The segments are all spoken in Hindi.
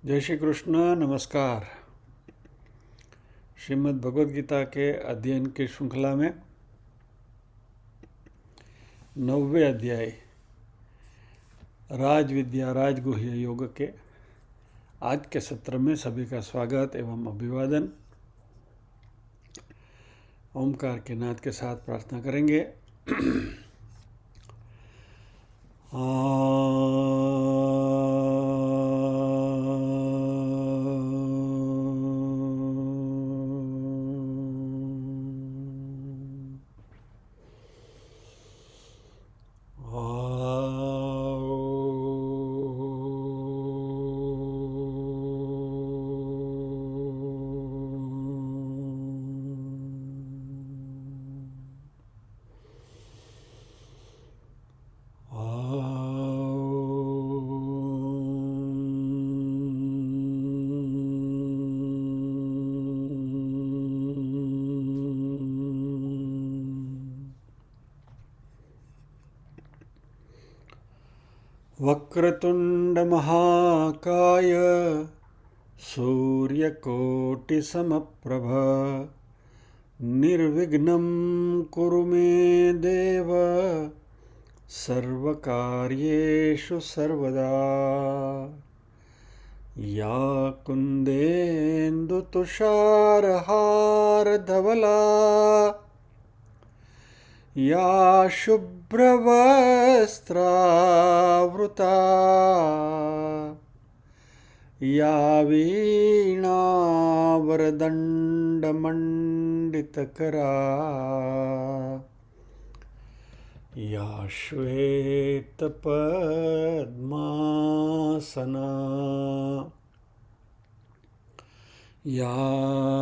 जय श्री कृष्ण। नमस्कार। श्रीमद् भगवद गीता के अध्ययन की श्रृंखला में 9वें अध्याय राज विद्या राजगुह्य योग के आज के सत्र में सभी का स्वागत एवं अभिवादन। ओमकार के नाद के साथ प्रार्थना करेंगे। वक्रतुंड महाकाय सूर्यकोटिसमप्रभ निर्विघ्नं कुरु मे देव सर्वकार्येषु सर्वदा। या कुन्देन्दुतुषारहारधवला या शुभ्रवस्त्रावृता या वीणावरदण्डमण्डितकरा या श्वेतपद्मासना या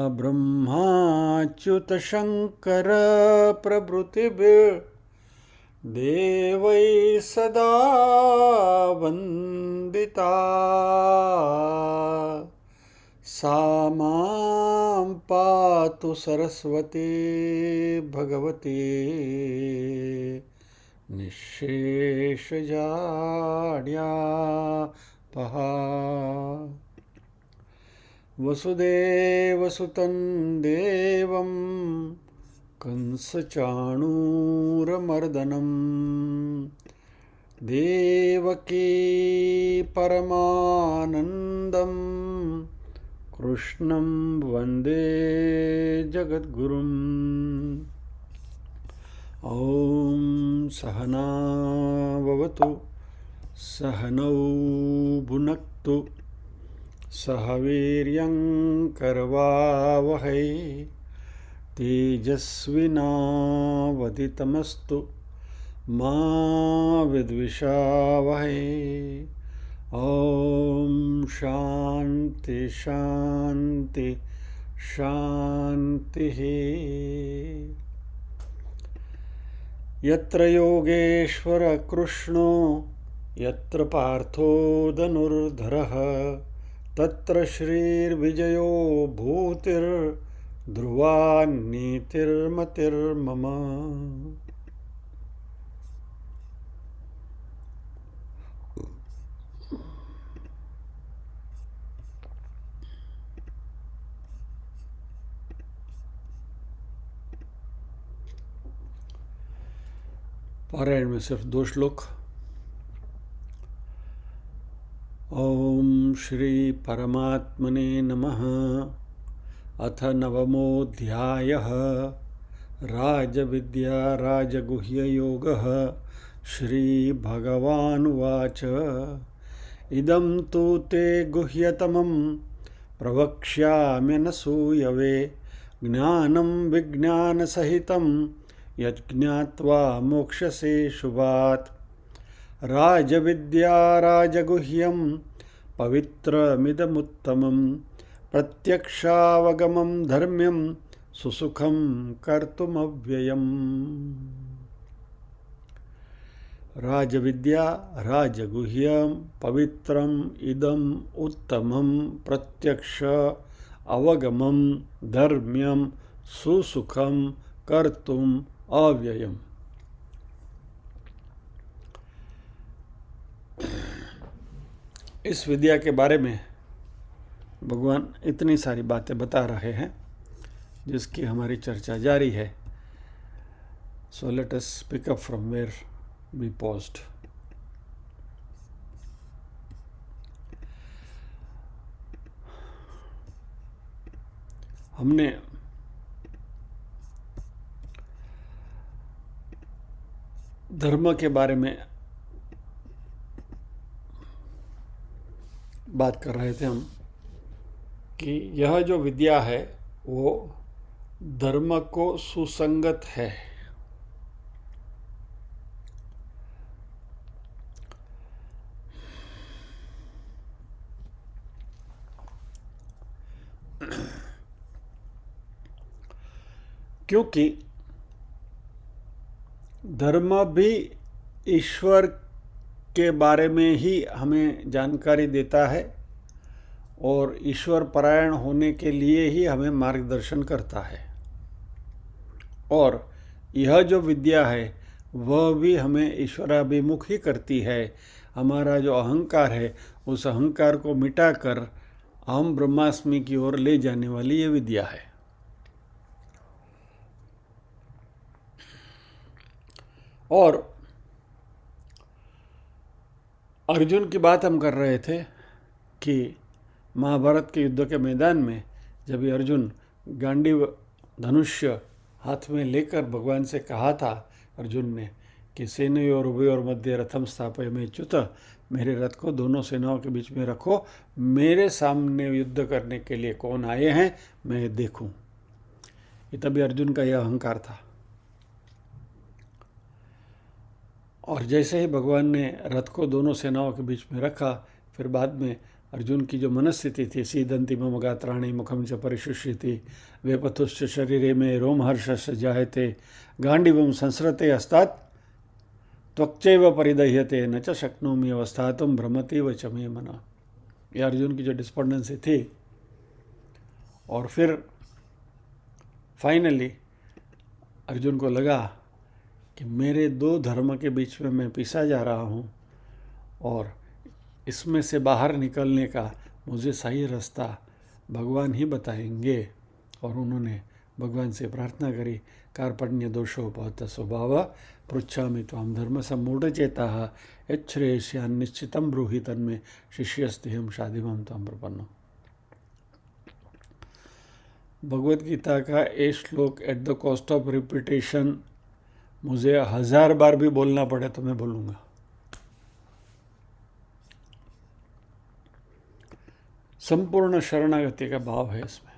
ब्रह्माच्युतशङ्करप्रभृतिभिर्देवैः सदा वन्दिता। सा मां पातु सरस्वती भगवती निःशेषजाड्यापहा। वसुदेवसुतं देवं कंसचाणूरमर्दनं देवकी परमानन्दं कृष्णं वन्दे जगद्गुरुम्। ॐ सहना भवतु सहनौ भुनक्तु सह वीर्यं करवावहै तेजस्विनावधितमस्तु मा विद्विषावहै। ॐ शान्ति शान्ति शान्तिः। यत्र योगेश्वर कृष्णो यत्र पार्थो धनुर्धरः तत्र श्रीर्विजयो भूतिर्ध्रुवा नीतिर्मतिर्मम। पारायण में सिर्फ 2 श्लोक। ओम श्री परमात्मने नमः। अथ नवमोऽध्यायः राजविद्या राजगुह्ययोगः। श्रीभगवानुवाच इदं तु ते गुह्यतमं प्रवक्ष्याम्यनसूयवे ज्ञानं विज्ञानसहितं यज्ञात्वा मोक्ष्यसे शुभात्। राजविद्या राजगुह्यं पवित्रमिदमुत्तमं प्रत्यक्षावगमं धर्म्यं सुसुखं कर्तुमव्ययम्। राजविद्या राजगुह्यं पवित्रम इदम उत्तमं प्रत्यक्ष अवगमं धर्म्यं सुसुखं कर्तुम अव्ययम्। इस विद्या के बारे में भगवान इतनी सारी बातें बता रहे हैं जिसकी हमारी चर्चा जारी है। So let us pick up from where we paused. हमने धर्म के बारे में बात कर रहे थे हम कि यह जो विद्या है वो धर्म को सुसंगत है। क्योंकि धर्म भी ईश्वर के बारे में ही हमें जानकारी देता है और ईश्वर परायण होने के लिए ही हमें मार्गदर्शन करता है। और यह जो विद्या है वह भी हमें ईश्वराभिमुख ही करती है। हमारा जो अहंकार है उस अहंकार को मिटाकर अहम ब्रह्मास्मि की ओर ले जाने वाली यह विद्या है। और अर्जुन की बात हम कर रहे थे कि महाभारत के युद्ध के मैदान में जब ये अर्जुन गांडीव धनुष्य हाथ में लेकर भगवान से कहा था अर्जुन ने कि सेनयोर उभयोर मध्य रथम स्थापय में च्युत, मेरे रथ को दोनों सेनाओं के बीच में रखो, मेरे सामने युद्ध करने के लिए कौन आए हैं मैं देखूं। ये तभी अर्जुन का यह अहंकार था। और जैसे ही भगवान ने रथ को दोनों सेनाओं के बीच में रखा, फिर बाद में अर्जुन की जो मनस्थिति थी, सीदंति मम गात्राणि मुखम च परिशुष्यति वेपथुश्च शरीरे में रोमहर्षश्च जायते गांडीवं संसृते हस्तात् त्वक्चैव परिदह्यते न च शक्नोमि अवस्थातुं भ्रमति व च मे मनः। यह अर्जुन की जो डिस्पोंडेंसी थी। और फिर फाइनली अर्जुन को लगा कि मेरे दो धर्म के बीच में मैं पिसा जा रहा हूँ और इसमें से बाहर निकलने का मुझे सही रास्ता भगवान ही बताएंगे। और उन्होंने भगवान से प्रार्थना करी, कार्पण्य दोषोपहत स्वभाव पृच्छामि त्वां धर्म सम्मूढ़चेताः यच्छ्रेयस्यान् निश्चितं ब्रूहि तन्मे शिष्यस्तेहं शाधिमां त्वां प्रपन्नो। भगवद गीता का ये श्लोक at the cost of repetition मुझे 1000 बार भी बोलना पड़े तो मैं बोलूँगा। संपूर्ण शरणागति का भाव है इसमें।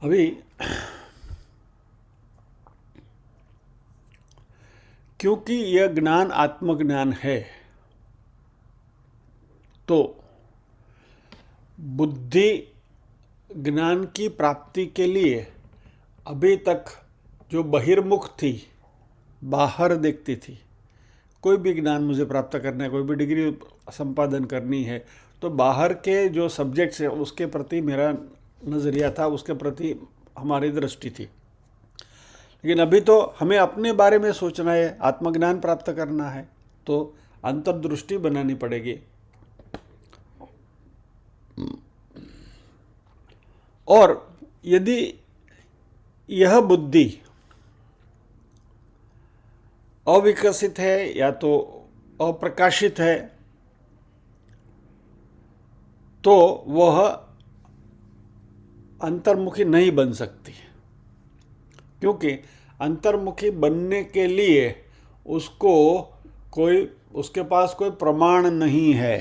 अभी क्योंकि यह ज्ञान आत्मज्ञान है तो बुद्धि ज्ञान की प्राप्ति के लिए अभी तक जो बहिर्मुख थी, बाहर देखती थी, कोई भी ज्ञान मुझे प्राप्त करना है, कोई भी डिग्री संपादन करनी है तो बाहर के जो सब्जेक्ट्स है उसके प्रति मेरा नज़रिया था, उसके प्रति हमारी दृष्टि थी। लेकिन अभी तो हमें अपने बारे में सोचना है, आत्मज्ञान प्राप्त करना है तो अंतर्दृष्टि बनानी पड़ेगी। और यदि यह बुद्धि अविकसित है या तो अप्रकाशित है तो वह अंतर्मुखी नहीं बन सकती, क्योंकि अंतर्मुखी बनने के लिए उसके पास कोई प्रमाण नहीं है।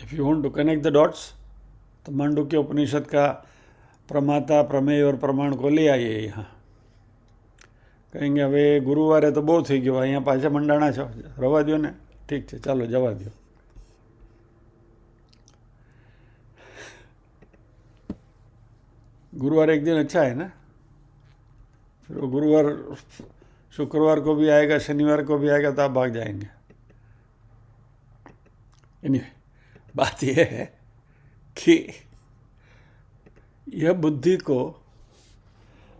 If you want to connect the dots तो मांडुक्य उपनिषद का प्रमाता प्रमेय और प्रमाण को ले आइए यहाँ। कहेंगे હવે ગુરુવારે તો બહુ થઈ ગયો, અહીંયા પાછા મંડાણા છો, રવા દો ને, ઠીક છે ચાલો જવા દો। गुरुवार एक दिन अच्छा है ना, फिर वो गुरुवार शुक्रवार को भी आएगा, शनिवार को भी आएगा तो आप भाग जाएंगे। एनीवे, बात यह है कि यह बुद्धि को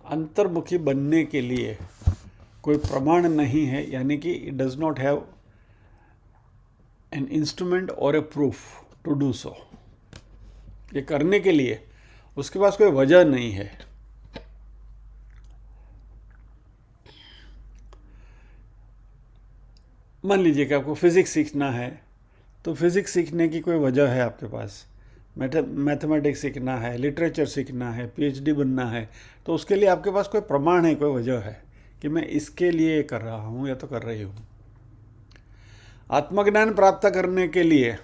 अंतर्मुखी बनने के लिए कोई प्रमाण नहीं है, यानी कि it does not have an instrument और ए प्रूफ टू डू सो। ये करने के लिए उसके पास कोई वजह नहीं है। मान लीजिए कि आपको फिजिक्स सीखना है, तो फिजिक्स सीखने की कोई वजह है आपके पास। मैथमेटिक्स सीखना है, लिटरेचर सीखना है, पीएचडी बनना है, तो उसके लिए आपके पास कोई प्रमाण है, कोई वजह है कि मैं इसके लिए कर रहा हूँ या तो कर रही हूँ। आत्मज्ञान प्राप्त करने के लिए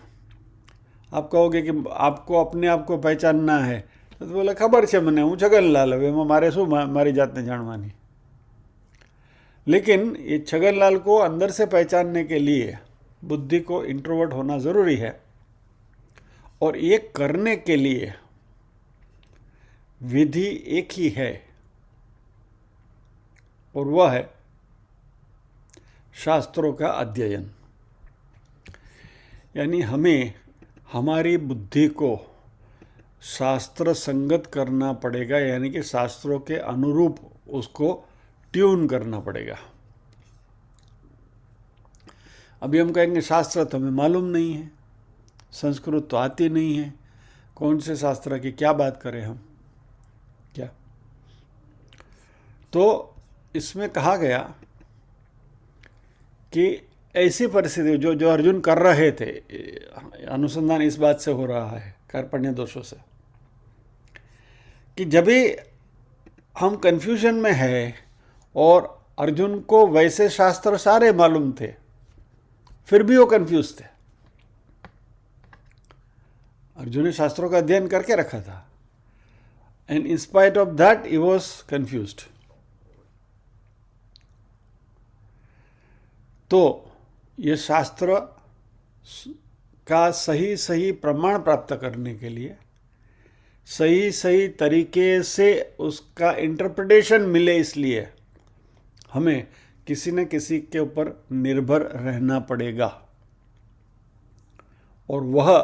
आप कहोगे कि आपको अपने आप को पहचानना है, तो बोले खबर है मैंने हूँ छगनलाल, હવે मारे शू मारी जातने जानवानी। लेकिन ये छगनलाल को अंदर से पहचानने के लिए बुद्धि को इंट्रोवर्ट होना ज़रूरी है, और ये करने के लिए विधि एक ही है, और वह है शास्त्रों का अध्ययन। यानी हमें हमारी बुद्धि को शास्त्र संगत करना पड़ेगा, यानी कि शास्त्रों के अनुरूप उसको ट्यून करना पड़ेगा। अभी हम कहेंगे शास्त्र तो हमें मालूम नहीं है, संस्कृत तो आती नहीं है, कौन से शास्त्र की क्या बात करें हम, क्या। तो इसमें कहा गया कि ऐसी परिस्थिति जो अर्जुन कर रहे थे, अनुसंधान इस बात से हो रहा है कार्पण्य दोषों से, कि जब भी हम कंफ्यूजन में है और अर्जुन को वैसे शास्त्र सारे मालूम थे, फिर भी वो कंफ्यूज थे। अर्जुन ने शास्त्रों का अध्ययन करके रखा था, and in spite of that he was confused. तो ये शास्त्र का सही सही प्रमाण प्राप्त करने के लिए, सही सही तरीके से उसका इंटरप्रिटेशन मिले, इसलिए हमें किसी न किसी के ऊपर निर्भर रहना पड़ेगा। और वह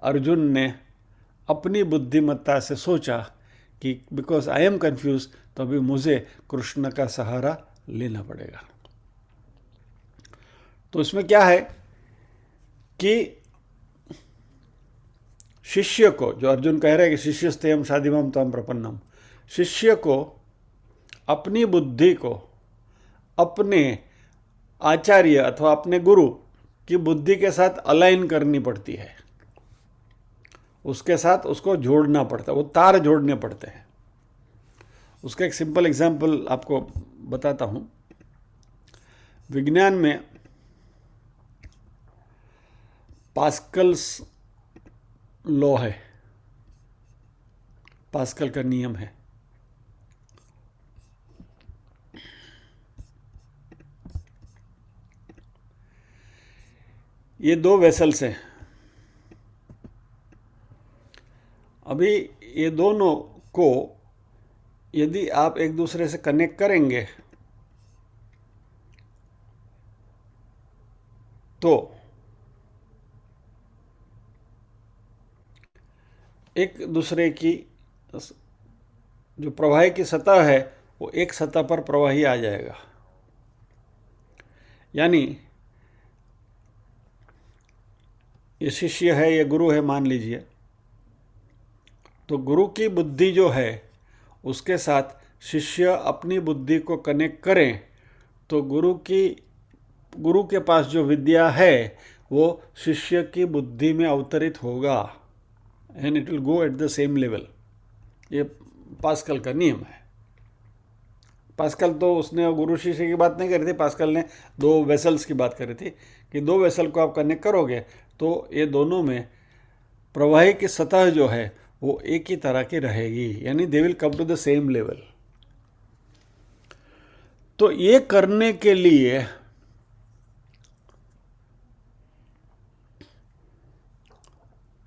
अर्जुन ने अपनी बुद्धिमत्ता से सोचा कि बिकॉज आई एम कंफ्यूज, तो अभी मुझे कृष्ण का सहारा लेना पड़ेगा। तो इसमें क्या है कि शिष्य को, जो अर्जुन कह रहे हैं कि शिष्यस्तेयम शाधिमाम त्वाम प्रपन्नम, शिष्य को अपनी बुद्धि को अपने आचार्य अथवा अपने गुरु की बुद्धि के साथ अलाइन करनी पड़ती है, उसके साथ उसको जोड़ना पड़ता है, वो तार जोड़ने पड़ते हैं। उसका एक सिंपल एग्जाम्पल आपको बताता हूँ। विज्ञान में पास्कल्स लॉ है, पास्कल का नियम है। ये दो वेसल्स हैं। अभी ये दोनों को यदि आप एक दूसरे से कनेक्ट करेंगे तो एक दूसरे की जो प्रवाही की सतह है वो एक सतह पर प्रवाही आ जाएगा। यानी ये शिष्य है, ये गुरु है मान लीजिए, तो गुरु की बुद्धि जो है उसके साथ शिष्य अपनी बुद्धि को कनेक्ट करें तो गुरु के पास जो विद्या है वो शिष्य की बुद्धि में अवतरित होगा, and it will go at the same level. ये पास्कल का नियम है। पास्कल तो उसने गुरु शिष्य की बात नहीं करी थी, पास्कल ने दो वेसल्स की बात करी थी कि दो वेसल को आप कनेक्ट करोगे तो ये दोनों में प्रवाही की सतह जो है वो एक ही तरह की रहेगी, यानी they will come to the same level. तो ये करने के लिए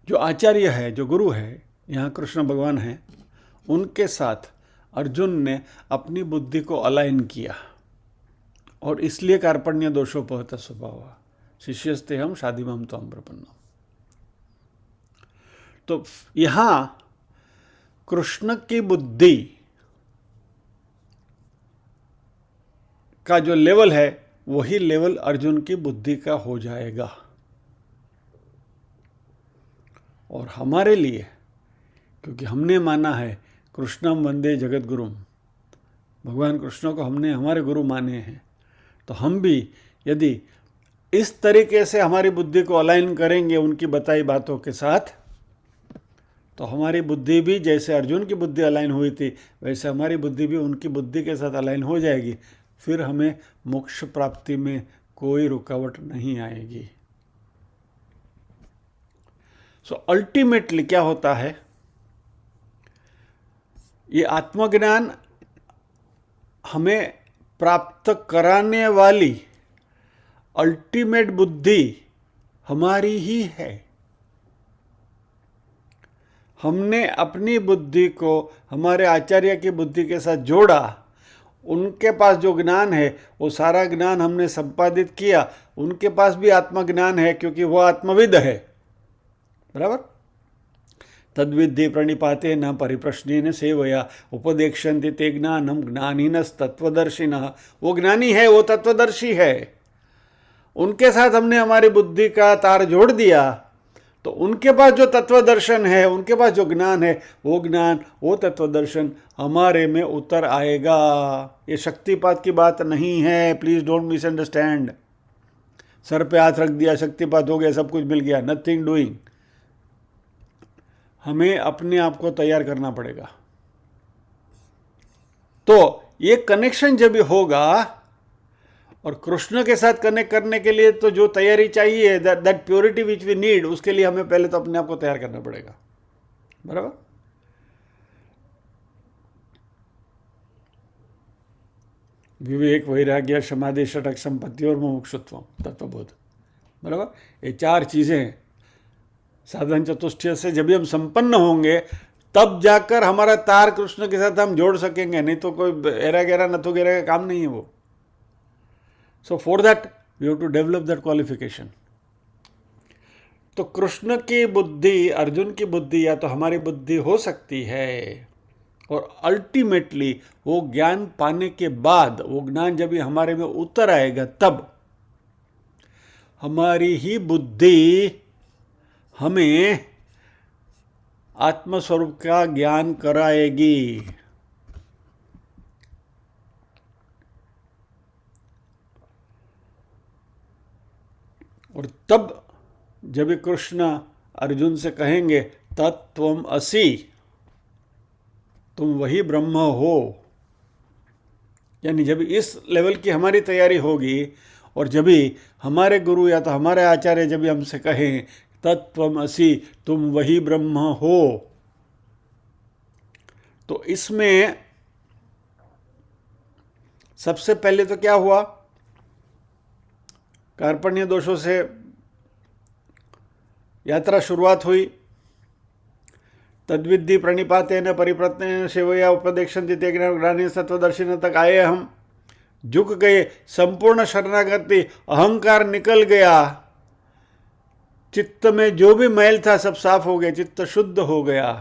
जो आचार्य है, जो गुरु है, यहाँ कृष्ण भगवान हैं, उनके साथ अर्जुन ने अपनी बुद्धि को अलाइन किया, और इसलिए कार्पण्य दोषोपहत स्वभाव शिष्यस्ते हम शाधिमाम त्वाम प्रपन्नम। तो यहाँ कृष्ण की बुद्धि का जो लेवल है वही लेवल अर्जुन की बुद्धि का हो जाएगा। और हमारे लिए, क्योंकि हमने माना है कृष्णम वंदे जगत गुरुम, भगवान कृष्ण को हमने हमारे गुरु माने हैं, तो हम भी यदि इस तरीके से हमारी बुद्धि को अलाइन करेंगे उनकी बताई बातों के साथ, तो हमारी बुद्धि भी जैसे अर्जुन की बुद्धि अलाइन हुई थी वैसे हमारी बुद्धि भी उनकी बुद्धि के साथ अलाइन हो जाएगी। फिर हमें मोक्ष प्राप्ति में कोई रुकावट नहीं आएगी। सो अल्टीमेटली क्या होता है, ये आत्मज्ञान हमें प्राप्त कराने वाली अल्टीमेट बुद्धि हमारी ही है। हमने अपनी बुद्धि को हमारे आचार्य की बुद्धि के साथ जोड़ा, उनके पास जो ज्ञान है वो सारा ज्ञान हमने संपादित किया। उनके पास भी आत्मज्ञान है क्योंकि वो आत्मविद है, बराबर। तद्विद्धि प्रणिपाते न परिप्रश्नेन सेवया उपदेक्षन्ति ते ज्ञानम ज्ञानिनस्तत्वदर्शिनः। वो ज्ञानी है, वो तत्वदर्शी है। उनके साथ हमने हमारी बुद्धि का तार जोड़ दिया तो उनके पास जो तत्वदर्शन है, उनके पास जो ज्ञान है, वो ज्ञान, वो तत्वदर्शन हमारे में उतर आएगा। ये शक्तिपात की बात नहीं है, प्लीज डोंट मिसअंडरस्टैंड। सर पे हाथ रख दिया, शक्तिपात हो गया, सब कुछ मिल गया, नथिंग डूइंग। हमें अपने आप को तैयार करना पड़ेगा। तो ये कनेक्शन जब होगा, और कृष्ण के साथ कनेक्ट करने के लिए तो जो तैयारी चाहिए, that purity which we need, उसके लिए हमें पहले तो अपने आप को तैयार करना पड़ेगा, बराबर। विवेक, वैराग्य, समाधि, षटक संपत्ति और मुमुक्षुत्व, तत्वबोध, बराबर। ये चार चीजें साधन चतुष्टय से जब भी हम संपन्न होंगे तब जाकर हमारा तार कृष्ण के साथ हम जोड़ सकेंगे, नहीं तो कोई एरा गहरा नथु गहरा का काम नहीं है वो। So for that we have to develop that qualification. तो कृष्ण की बुद्धि, अर्जुन की बुद्धि या तो हमारी बुद्धि हो सकती है, और अल्टीमेटली वो ज्ञान पाने के बाद, वो ज्ञान जब भी हमारे में उतर आएगा तब हमारी ही बुद्धि हमें आत्मस्वरूप का ज्ञान कराएगी। और तब जब कृष्ण अर्जुन से कहेंगे तत्त्वम असि, तुम वही ब्रह्म हो, यानी जब इस लेवल की हमारी तैयारी होगी और जब भी हमारे गुरु या तो हमारे आचार्य जब भी हमसे कहें तत्त्वम असि, तुम वही ब्रह्म हो, तो इसमें सबसे पहले तो क्या हुआ, कार्पण्य दोषों से यात्रा शुरुआत हुई। तद्विद्धि प्रणिपातेन परिप्रत्नेन सेवया उपदेक्षन्ति ते ज्ञानी सत्वदर्शिन तक आए हम, झुक गए, संपूर्ण शरणागति, अहंकार निकल गया, चित्त में जो भी मैल था सब साफ हो गया, चित्त शुद्ध हो गया।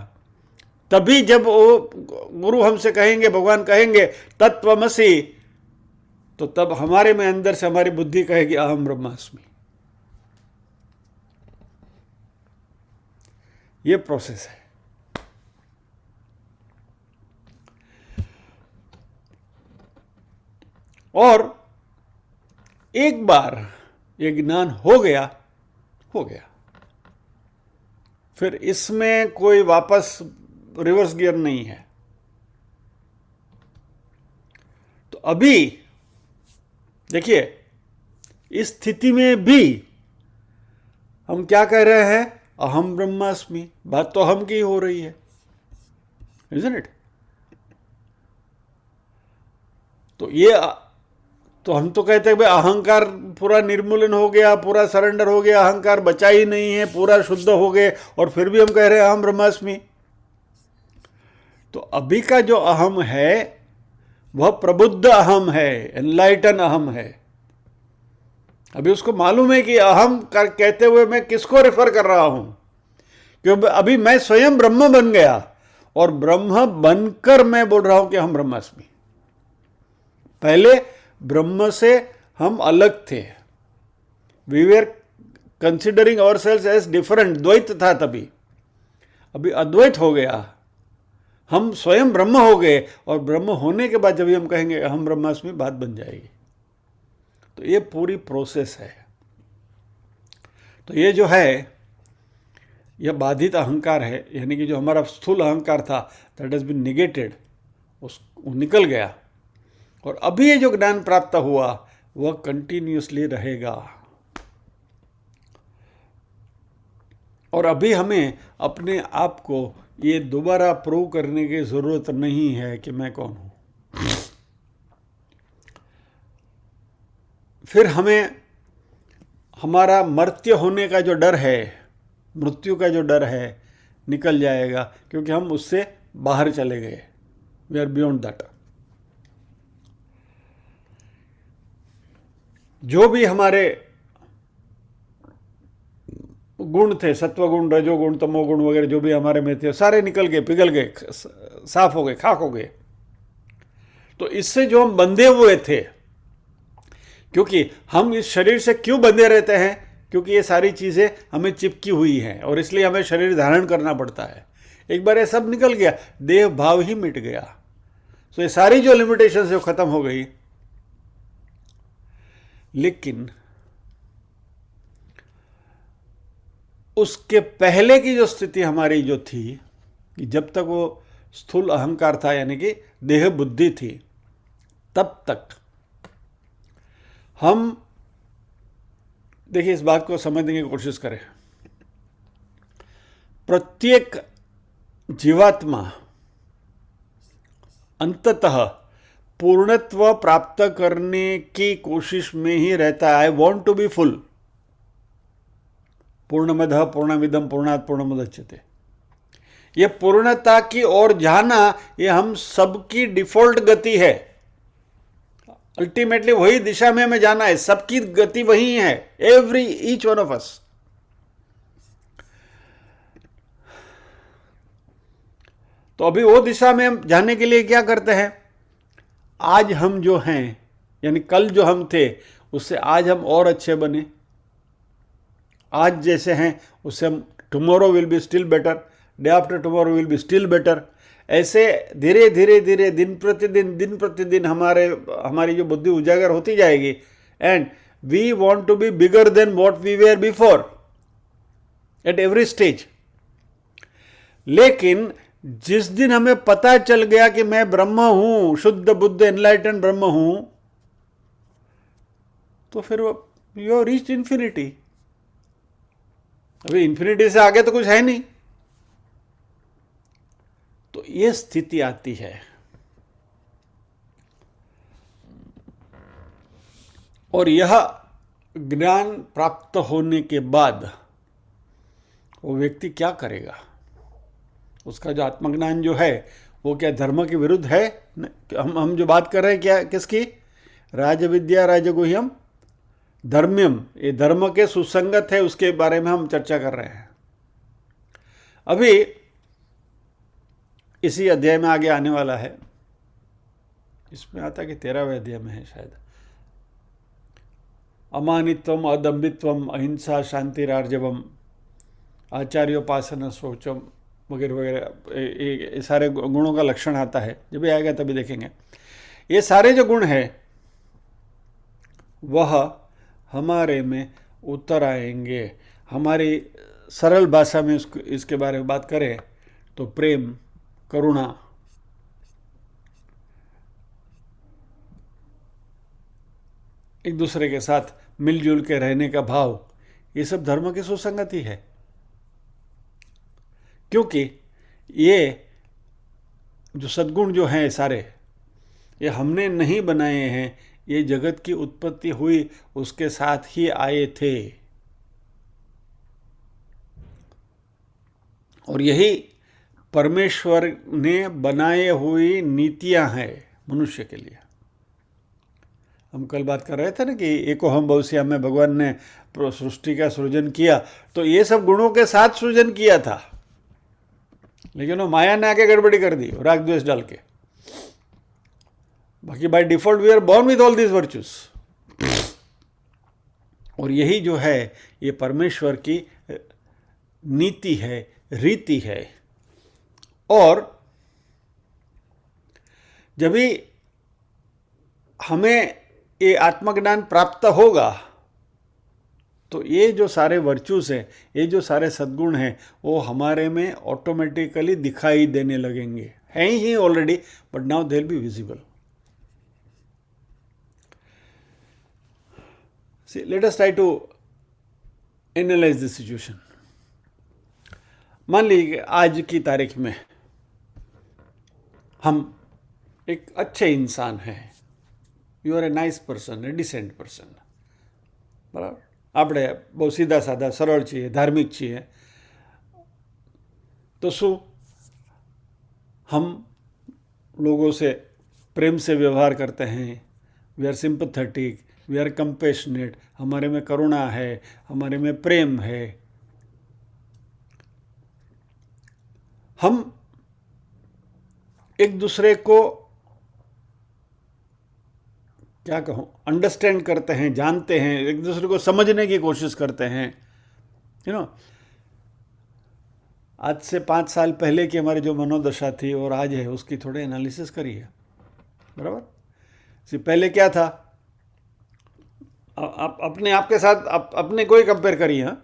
तभी जब वो गुरु हमसे कहेंगे, भगवान कहेंगे तत्त्वमसि, तो तब हमारे में अंदर से हमारी बुद्धि कहेगी अहम ब्रह्मास्मि। ये प्रोसेस है। और एक बार ये ज्ञान हो गया, फिर इसमें कोई वापस रिवर्स गियर नहीं है। तो अभी देखिए, इस स्थिति में भी हम क्या कह रहे हैं, अहम ब्रह्मास्मि। बात तो अहम की हो रही है, isn't it? तो ये तो हम तो कहते हैं भाई अहंकार पूरा निर्मूलन हो गया, पूरा सरेंडर हो गया, अहंकार बचा ही नहीं है, पूरा शुद्ध हो गए, और फिर भी हम कह रहे हैं अहम ब्रह्मास्मि। तो अभी का जो अहम है वह प्रबुद्ध अहम है, एनलाइटन अहम है। अभी उसको मालूम है कि अहम कहते हुए मैं किसको रेफर कर रहा हूं, क्योंकि अभी मैं स्वयं ब्रह्म बन गया और ब्रह्म बनकर मैं बोल रहा हूं कि हम ब्रह्मास्मि। पहले ब्रह्म से हम अलग थे, we were considering our selves as different, द्वैत था तभी, अभी अद्वैत हो गया, हम स्वयं ब्रह्म हो गए, और ब्रह्म होने के बाद जब हम कहेंगे हम ब्रह्मास्मि, बात बन जाएगी। तो ये पूरी प्रोसेस है। तो ये जो है, यह बाधित अहंकार है, यानी कि जो हमारा स्थूल अहंकार था, दैट हैज बीन निगेटेड, वो निकल गया। और अभी ये जो ज्ञान प्राप्त हुआ वह कंटिन्यूसली रहेगा। और अभी हमें अपने आप को ये दोबारा प्रूव करने की जरूरत नहीं है कि मैं कौन हूं। फिर हमें हमारा मर्त्य होने का जो डर है, मृत्यु का जो डर है, निकल जाएगा, क्योंकि हम उससे बाहर चले गए। We are beyond that. जो भी हमारे गुण थे, सत्वगुण, रजोगुण, तमोगुण वगैरह जो भी हमारे में थे, सारे निकल गए, पिघल गए, साफ हो गए, खाक हो गए। तो इससे जो हम बंधे हुए थे, क्योंकि हम इस शरीर से क्यों बंधे रहते हैं, क्योंकि ये सारी चीजें हमें चिपकी हुई हैं, और इसलिए हमें शरीर धारण करना पड़ता है। एक बार ये सब निकल गया, देह भाव ही मिट गया, तो ये सारी जो लिमिटेशन है वो खत्म हो गई। लेकिन उसके पहले की जो स्थिति हमारी जो थी, कि जब तक वो स्थूल अहंकार था, यानी कि देह बुद्धि थी, तब तक हम, देखिए इस बात को समझने की कोशिश करें, प्रत्येक जीवात्मा अंततः पूर्णत्व प्राप्त करने की कोशिश में ही रहता है। I want to be full, पूर्णमदः पूर्णमिदं पूर्णात् पूर्णमुदच्यते। ये पूर्णता की ओर जाना, ये हम सबकी डिफॉल्ट गति है। अल्टीमेटली वही दिशा में हमें जाना है, सबकी गति वही है, ईच वन ऑफ अस। तो अभी वो दिशा में हम जाने के लिए क्या करते हैं, आज हम जो हैं, यानी कल जो हम थे, उससे आज हम और अच्छे बने। आज जैसे हैं उससे हम, tomorrow will be still better, day after tomorrow will be still better. ऐसे धीरे धीरे धीरे दिन प्रतिदिन हमारी जो बुद्धि उजागर होती जाएगी। And we want to be bigger than what we were before at every stage. लेकिन जिस दिन हमें पता चल गया कि मैं ब्रह्म हूं, शुद्ध बुद्ध एनलाइटेंड ब्रह्म हूं, तो फिर यू हैव रीच्ड इंफिनिटी। अभी इंफिनिटी से आगे तो कुछ है नहीं। तो ये स्थिति आती है। और यह ज्ञान प्राप्त होने के बाद वो व्यक्ति क्या करेगा, उसका जो आत्मज्ञान जो है वो क्या धर्म के विरुद्ध है? हम जो बात कर रहे हैं क्या, किसकी? राजविद्या राजगुह्यम धर्म्यम, ये धर्म के सुसंगत है, उसके बारे में हम चर्चा कर रहे हैं। अभी इसी अध्याय में आगे आने वाला है, इसमें आता कि 13वें अध्याय में है शायद, अमानित्वम, अदम्बित्वम, अहिंसा, शांतिरार्जवम, आचार्योपासना, शौचम वगैरह वगैरह, ये सारे गुणों का लक्षण आता है। जब भी आएगा तभी देखेंगे। ये सारे जो गुण हैं वह हमारे में उतर आएंगे। हमारी सरल भाषा में इसके बारे में बात करें तो प्रेम, करुणा, एक दूसरे के साथ मिलजुल के रहने का भाव, ये सब धर्म की सुसंगति है। क्योंकि ये जो सद्गुण जो हैं सारे, ये हमने नहीं बनाए हैं, ये जगत की उत्पत्ति हुई उसके साथ ही आए थे। और यही परमेश्वर ने बनाए हुई नीतियां हैं मनुष्य के लिए। हम कल बात कर रहे थे ना कि एको हम बहुश्याम में भगवान ने सृष्टि का सृजन किया, तो ये सब गुणों के साथ सृजन किया था। लेकिन वो माया ने आके गड़बड़ी कर दी राग द्वेष डाल के। बाकी by default we are born with all these virtues. और यही जो है ये परमेश्वर की नीति है, रीति है। और जब भी हमें ये आत्मज्ञान प्राप्त होगा तो ये जो सारे वर्चूज हैं, ये जो सारे सद्गुण हैं, वो हमारे में ऑटोमेटिकली दिखाई देने लगेंगे। हैं ही already, but now they will be visible. See, let us try to analyze the situation. मान लीजिए आज की तारीख में हम एक अच्छे इंसान हैं, you are a nice person, a decent person, બરાબર, આપણે બહુ સીધા સાધા સરળ છીએ, ધાર્મિક છીએ, तो શું हम लोगों से प्रेम से व्यवहार करते हैं, we are sympathetic, we are compassionate, हमारे में करुणा है, हमारे में प्रेम है। हम एक दूसरे को क्या कहूँ, अंडरस्टैंड करते हैं, जानते हैं, एक दूसरे को समझने की कोशिश करते हैं। यू नो, आज से 5 साल पहले की हमारी जो मनोदशा थी और आज है, उसकी थोड़े एनालिसिस करिए। बराबर, पहले क्या था, आप अपने आप के साथ अपने को ही कंपेयर करिए। हाँ,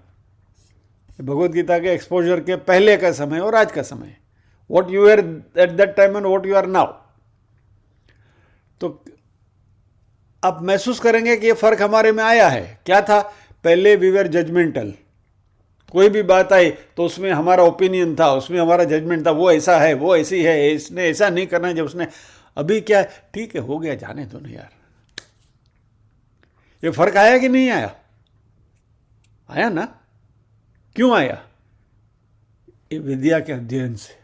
भगवद गीता के एक्सपोजर के पहले का समय और आज का समय, what you are at that time and what you are now, तो आप महसूस करेंगे कि ये फर्क हमारे में आया है। क्या था, पहले वी वर जजमेंटल, कोई भी बात आई तो उसमें हमारा ओपिनियन था, उसमें हमारा जजमेंट था, वो ऐसा है, वो ऐसी है, इसने ऐसा नहीं करना है जब उसने। अभी क्या है, ठीक है, हो गया, जाने दो ना यार। ये फर्क आया कि नहीं आया? आया ना। क्यों आया? ये विद्या के अध्ययन से।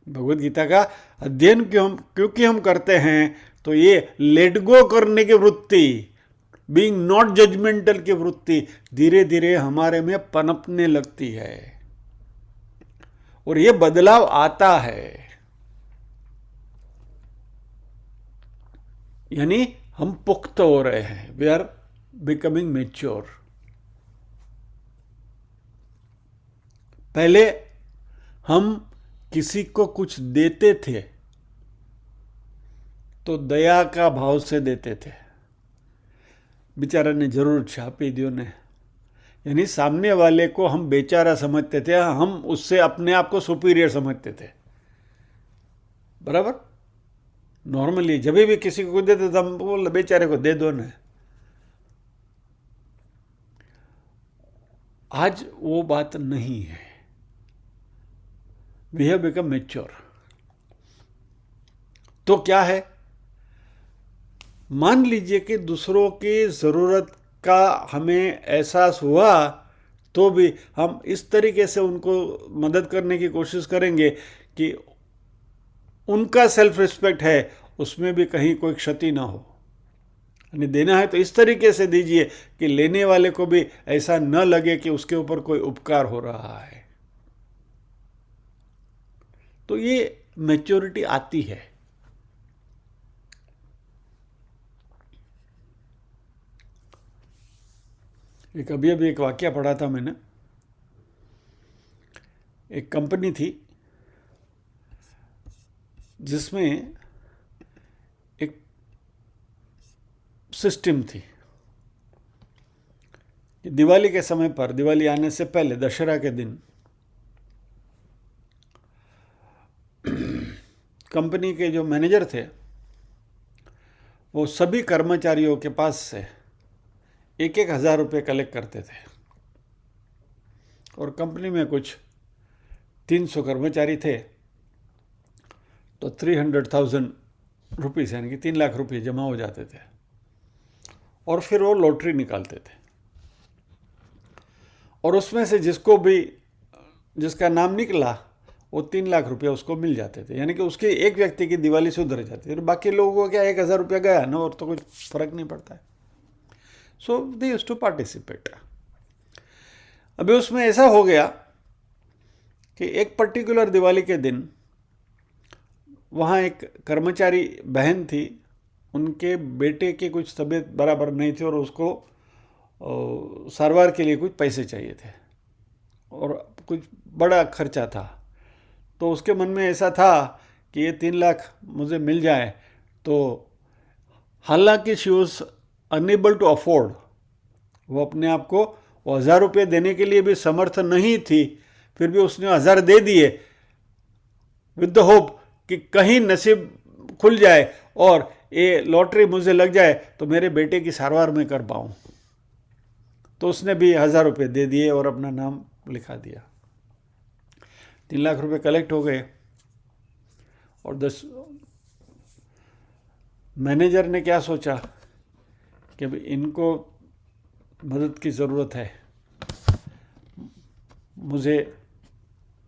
भगवद गीता का अध्ययन क्योंकि हम करते हैं, तो ये लेट गो करने की वृत्ति, बीइंग नॉट जजमेंटल की वृत्ति धीरे धीरे हमारे में पनपने लगती है और ये बदलाव आता है। यानी हम पुख्त हो रहे हैं, वी आर बिकमिंग मैच्योर। पहले हम किसी को कुछ देते थे तो दया का भाव से देते थे, बेचारा ने जरूर छापी दियो ने, यानी सामने वाले को हम बेचारा समझते थे, हम उससे अपने आप को सुपीरियर समझते थे। बराबर, नॉर्मली जब भी किसी को देते थे हम बोल बेचारे को दे दो ना। आज वो बात नहीं है, वी हैव बिकम मैच्योर। तो क्या है, मान लीजिए कि दूसरों की ज़रूरत का हमें एहसास हुआ तो भी हम इस तरीके से उनको मदद करने की कोशिश करेंगे कि उनका सेल्फ रिस्पेक्ट है, उसमें भी कहीं कोई क्षति ना हो। यानी देना है तो इस तरीके से दीजिए कि लेने वाले को भी ऐसा न लगे कि उसके ऊपर कोई उपकार हो रहा है। तो ये मैच्योरिटी आती है। एक अभी एक वाकया पढ़ा था मैंने। एक कंपनी थी जिसमें एक सिस्टम थी कि दिवाली के समय पर, दिवाली आने से पहले, दशहरा के दिन कंपनी के जो मैनेजर थे वो सभी कर्मचारियों के पास से 1,000 रुपये कलेक्ट करते थे। और कंपनी में कुछ 300 कर्मचारी थे, तो 300,000 रुपीज़ यानी कि 3 लाख रुपये जमा हो जाते थे। और फिर वो लॉटरी निकालते थे और उसमें से जिसका नाम निकला वो 3 लाख रुपया उसको मिल जाते थे। यानी कि उसके एक व्यक्ति की दिवाली सुधर जाती है और बाकी लोगों को क्या 1,000 रुपया गया ना, और तो कुछ फर्क नहीं पड़ता है। सो दे यूज्ड टू पार्टिसिपेट। अभी उसमें ऐसा हो गया कि एक पर्टिकुलर दिवाली के दिन वहाँ एक कर्मचारी बहन थी, उनके बेटे की कुछ तबीयत बराबर नहीं थी और उसको सारवार के लिए कुछ पैसे चाहिए थे और कुछ बड़ा खर्चा था। तो उसके मन में ऐसा था कि ये 3 लाख मुझे मिल जाए तो, हालांकि she was unable to afford, वो अपने आप को 1000 रुपये देने के लिए भी समर्थ नहीं थी, फिर भी उसने 1000 दे दिए विद द होप कि कहीं नसीब खुल जाए और ये लॉटरी मुझे लग जाए तो मेरे बेटे की सारवार में कर पाऊँ। तो उसने भी 1000 रुपये दे दिए और अपना नाम लिखा दिया। 3 लाख रुपये कलेक्ट हो गए और मैनेजर ने क्या सोचा कि भाई इनको मदद की ज़रूरत है मुझे।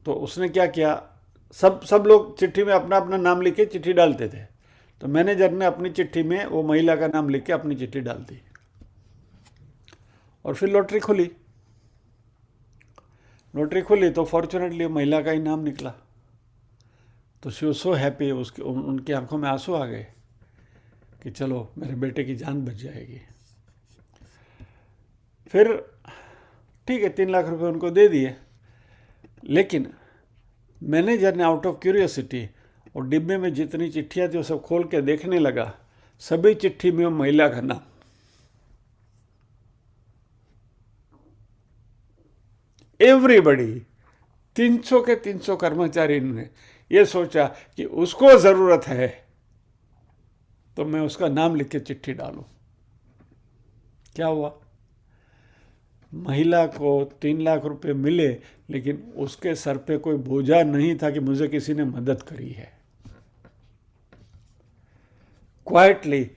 तो उसने क्या किया, सब लोग चिट्ठी में अपना अपना नाम लिख के चिट्ठी डालते थे, तो मैनेजर ने अपनी चिट्ठी में वो महिला का नाम लिख के अपनी चिट्ठी डाल दी और फिर लॉटरी खुली। लॉटरी खुली तो फॉर्चुनेटली महिला का ही नाम निकला। तो शी वॉज सो हैप्पी, उनकी आंखों में आंसू आ गए कि चलो मेरे बेटे की जान बच जाएगी। फिर ठीक है, 3 लाख रुपए उनको दे दिए, लेकिन मैनेजर ने आउट ऑफ क्यूरियोसिटी और डिब्बे में जितनी चिट्ठियाँ थी वो सब खोल के देखने लगा, सभी चिट्ठी में वो महिला का नाम। एवरीबडी, 300 के 300 कर्मचारी ने ये सोचा कि उसको ज़रूरत है तो मैं उसका नाम लिख के चिट्ठी डालूं। क्या हुआ, महिला को 3 लाख रुपए मिले, लेकिन उसके सर पे कोई बोझा नहीं था कि मुझे किसी ने मदद करी है। क्वाइटली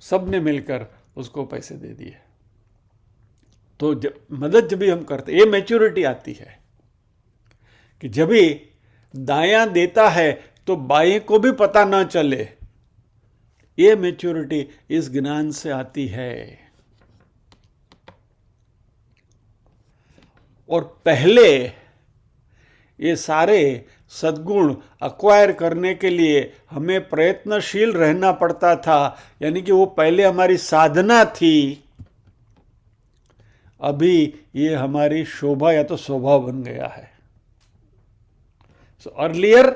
सबने मिलकर उसको पैसे दे दिए। तो मदद जब भी हम करते, ये मैच्योरिटी आती है कि जब भी दायां देता है तो बाएं को भी पता ना चले। ये मैच्योरिटी इस ज्ञान से आती है। और पहले ये सारे सद्गुण अक्वायर करने के लिए हमें प्रयत्नशील रहना पड़ता था, यानी कि वो पहले हमारी साधना थी, अभी ये हमारी शोभा या तो स्वभाव बन गया है। So earlier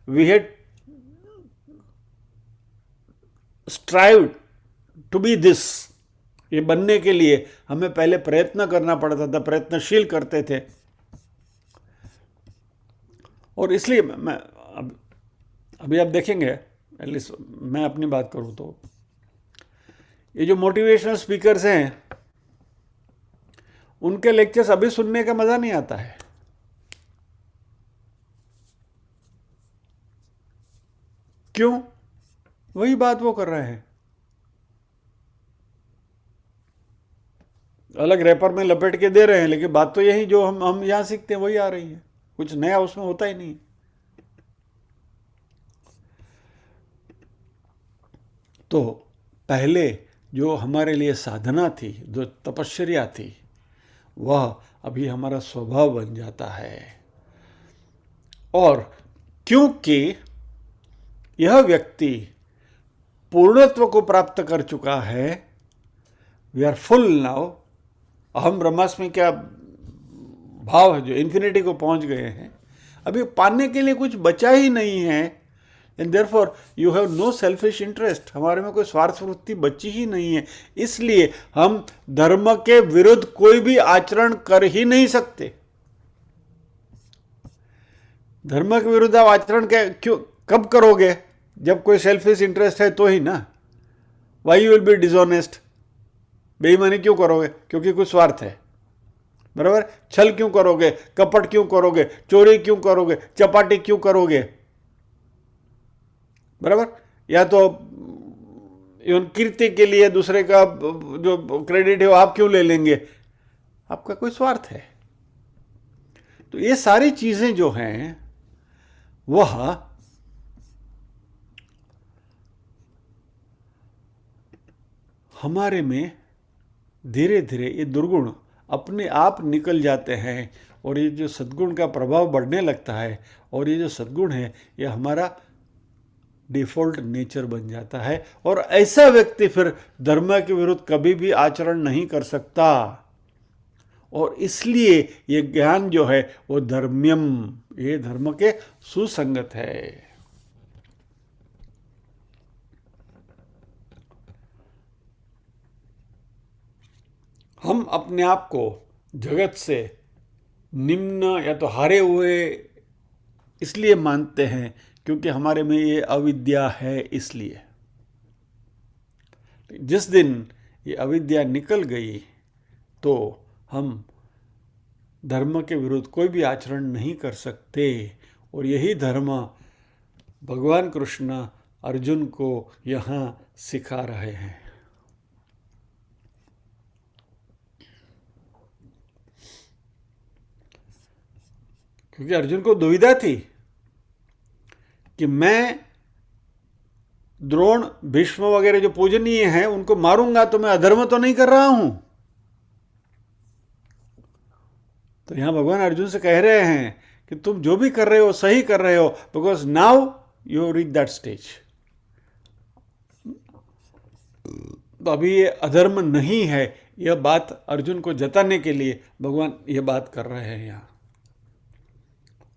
we had strive to be this, ये बनने के लिए हमें पहले प्रयत्न करना पड़ता था, प्रयत्नशील करते थे। और इसलिए मैं अभी आप देखेंगे, एटलीस्ट मैं अपनी बात करूं तो ये जो मोटिवेशनल स्पीकर्स हैं उनके लेक्चर्स अभी सुनने का मजा नहीं आता है। क्यों? वही बात वो कर रहे हैं, अलग रैपर में लपेट के दे रहे हैं, लेकिन बात तो यही जो हम यहां सीखते हैं वही आ रही है, कुछ नया उसमें होता ही नहीं। तो पहले जो हमारे लिए साधना थी, जो तपश्चर्या थी, वह अभी हमारा स्वभाव बन जाता है। और क्योंकि यह व्यक्ति पूर्णत्व को प्राप्त कर चुका है, वी आर फुल नाउ, अहम ब्रह्मास्मि क्या भाव है जो इन्फिनिटी को पहुंच गए हैं, अभी पाने के लिए कुछ बचा ही नहीं है। And therefore you have no selfish interest, हमारे में कोई स्वार्थ वृत्ति बची ही नहीं है, इसलिए हम धर्म के विरुद्ध कोई भी आचरण कर ही नहीं सकते। धर्म के विरुद्ध आप आचरण क्यों कब करोगे? जब कोई सेल्फिश इंटरेस्ट है तो ही ना। Why you will be dishonest, बेईमानी क्यों करोगे? क्योंकि कुछ स्वार्थ है, बराबर। छल क्यों करोगे? कपट क्यों करोगे? चोरी क्यों करोगे? चपाटी क्यों करोगे? बराबर। या तो इवन कीर्ति के लिए दूसरे का जो क्रेडिट है वो आप क्यों ले लेंगे? आपका कोई स्वार्थ है। तो ये सारी चीजें जो हैं वह हमारे में धीरे धीरे ये दुर्गुण अपने आप निकल जाते हैं और ये जो सद्गुण का प्रभाव बढ़ने लगता है और ये जो सद्गुण है ये हमारा डिफ़ॉल्ट नेचर बन जाता है और ऐसा व्यक्ति फिर धर्म के विरुद्ध कभी भी आचरण नहीं कर सकता। और इसलिए ये ज्ञान जो है वो धर्म्यम, ये धर्म के सुसंगत है। हम अपने आप को जगत से निम्न या तो हारे हुए इसलिए मानते हैं क्योंकि हमारे में ये अविद्या है। इसलिए जिस दिन ये अविद्या निकल गई तो हम धर्म के विरुद्ध कोई भी आचरण नहीं कर सकते। और यही धर्म भगवान कृष्ण अर्जुन को यहाँ सिखा रहे हैं। क्योंकि अर्जुन को दुविधा थी कि मैं द्रोण, भीष्म वगैरह जो पूजनीय हैं उनको मारूंगा तो मैं अधर्म तो नहीं कर रहा हूं। तो यहां भगवान अर्जुन से कह रहे हैं कि तुम जो भी कर रहे हो सही कर रहे हो, because now you reach that stage. तो अभी ये अधर्म नहीं है, यह बात अर्जुन को जताने के लिए भगवान ये बात कर रहे हैं यहां।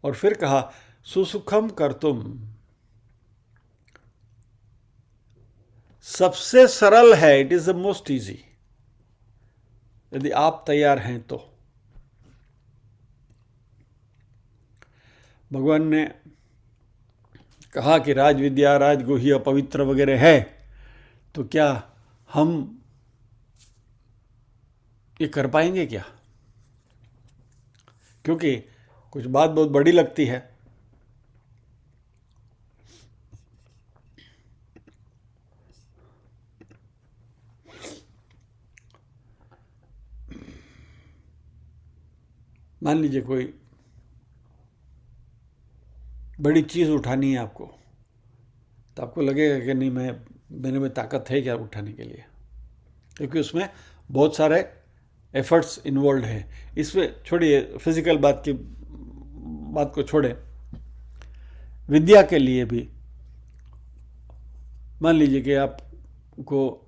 और फिर कहा सुसुखम कर्तुम, सबसे सरल है, it is the most easy, यदि आप तैयार हैं तो। भगवान ने कहा कि राजविद्या, राजगुह्य, पवित्र वगैरह है, तो क्या हम ये कर पाएंगे क्या? क्योंकि कुछ बात बहुत बड़ी लगती है। मान लीजिए कोई बड़ी चीज़ उठानी है आपको, तो आपको लगेगा कि नहीं, मेरे में ताकत है क्या उठाने के लिए, क्योंकि उसमें बहुत सारे एफर्ट्स इन्वॉल्व हैं। इसमें छोड़िए, फिजिकल बात को छोड़े, विद्या के लिए भी मान लीजिए कि आपको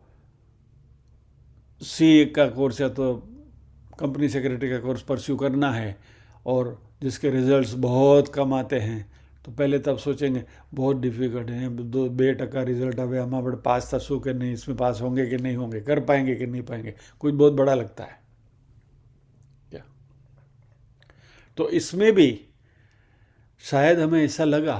सीए का कोर्स या तो कंपनी सेक्रेटरी का कोर्स परस्यू करना है और जिसके रिजल्ट्स बहुत कम आते हैं, तो पहले तब सोचेंगे बहुत डिफिकल्ट है, 2% रिजल्ट आवे, हम आप पास था शू के नहीं, इसमें पास होंगे कि नहीं होंगे, कर पाएंगे कि नहीं पाएंगे, कुछ बहुत बड़ा लगता है क्या? तो इसमें भी शायद हमें ऐसा लगा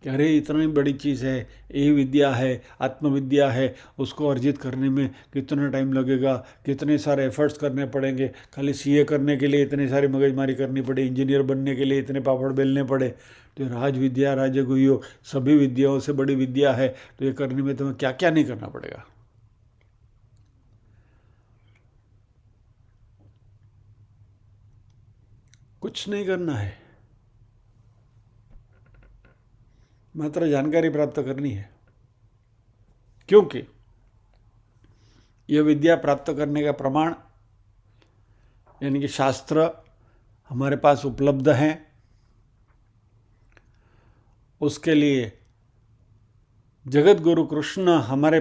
कि अरे इतनी बड़ी चीज़ है, ये विद्या है, आत्मविद्या है, उसको अर्जित करने में कितना टाइम लगेगा, कितने सारे एफर्ट्स करने पड़ेंगे, खाली सीए करने के लिए इतनी सारी मगजमारी करनी पड़े, इंजीनियर बनने के लिए इतने पापड़ बेलने पड़े। तो राजविद्या, राजगुह्य, सभी विद्याओं से बड़ी विद्या है, तो ये करने में तुम्हें क्या क्या नहीं करना पड़ेगा। कुछ नहीं करना है, मात्र जानकारी प्राप्त करनी है। क्योंकि यह विद्या प्राप्त करने का प्रमाण यानी कि शास्त्र हमारे पास उपलब्ध हैं, उसके लिए जगत गुरु कृष्ण हमारे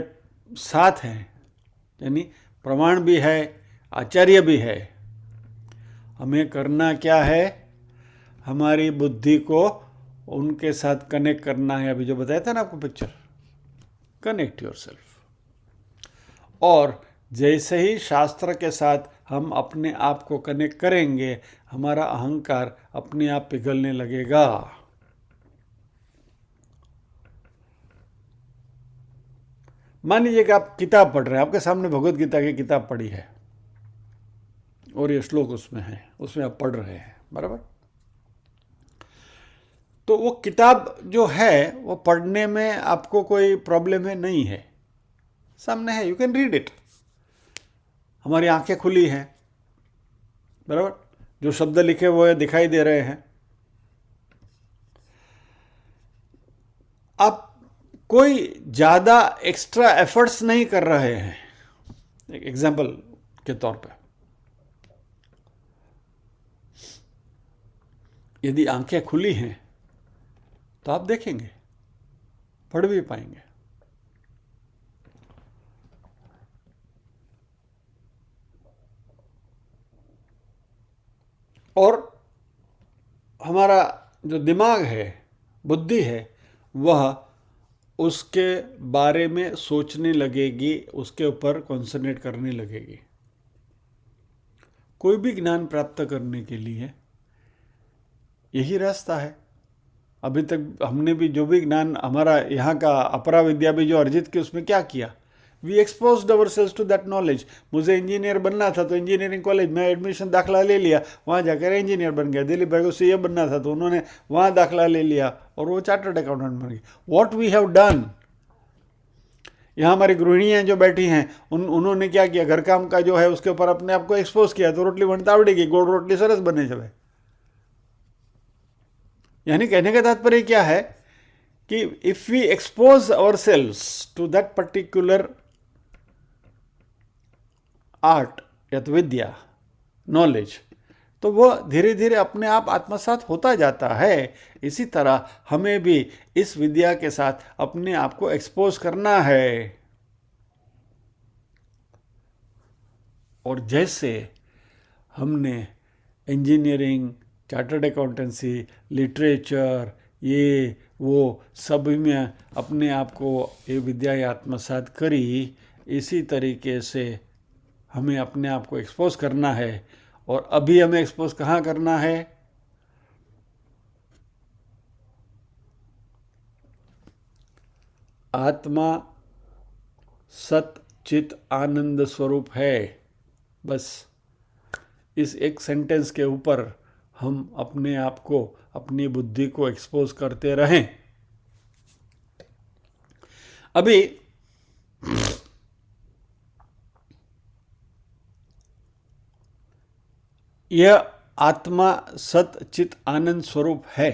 साथ हैं, यानी प्रमाण भी है, आचार्य भी है। हमें करना क्या है? हमारी बुद्धि को उनके साथ कनेक्ट करना है। अभी जो बताया था ना आपको पिक्चर, कनेक्ट योरसेल्फ। और जैसे ही शास्त्र के साथ हम अपने आप को कनेक्ट करेंगे, हमारा अहंकार अपने आप पिघलने लगेगा। मान लीजिए कि आप किताब पढ़ रहे हैं, आपके सामने भगवत गीता की किताब पड़ी है और ये श्लोक उसमें है, उसमें आप पढ़ रहे हैं, बराबर? तो वो किताब जो है वो पढ़ने में आपको कोई प्रॉब्लम है नहीं है, सामने है, यू कैन रीड इट। हमारी आंखें खुली हैं, बराबर? जो शब्द लिखे हुए दिखाई दे रहे हैं। आप कोई ज़्यादा एक्स्ट्रा एफर्ट्स नहीं कर रहे हैं। एक एग्जाम्पल के तौर पे यदि आंखें खुली हैं तो आप देखेंगे, पढ़ भी पाएंगे। और हमारा जो दिमाग है, बुद्धि है, वह उसके बारे में सोचने लगेगी, उसके ऊपर कॉन्संट्रेट करने लगेगी। कोई भी ज्ञान प्राप्त करने के लिए यही रास्ता है। अभी तक हमने भी जो भी ज्ञान हमारा यहाँ का अपरा विद्या भी जो अर्जित की, उसमें क्या किया? We exposed our selves to that knowledge. मुझे इंजीनियर बनना था तो इंजीनियरिंग कॉलेज में एडमिशन दाखिला ले लिया, वहाँ जाकर इंजीनियर बन गया। दिलीप भाई को सीए बनना था तो उन्होंने वहाँ दाखिला ले लिया और वो चार्टर्ड अकाउंटेंट बन गए। वॉट वी हैव डन, यहाँ हमारी गृहिणियाँ जो बैठी हैं उन्होंने क्या किया? घर काम का जो है उसके ऊपर अपने आप को एक्सपोज किया तो रोटली बनता आवड़ेगी, गोल रोटली सरस बने जब। यानी कहने का तात्पर्य क्या है कि if we expose our selves to that particular art या तो विद्या, नॉलेज, तो वो धीरे धीरे अपने आप आत्मसात होता जाता है। इसी तरह हमें भी इस विद्या के साथ अपने आप को एक्सपोज करना है। और जैसे हमने इंजीनियरिंग, चार्टर्ड अकाउंटेंसी, लिटरेचर, ये वो सभी में अपने आप को ये विद्याएं आत्मसात करी, इसी तरीके से हमें अपने आप को एक्सपोज करना है। और अभी हमें एक्सपोज कहाँ करना है? आत्मा सत चित आनंद स्वरूप है। बस इस एक सेंटेंस के ऊपर हम अपने आप को, अपनी बुद्धि को एक्सपोज करते रहें। अभी यह आत्मा सत चित आनंद स्वरूप है,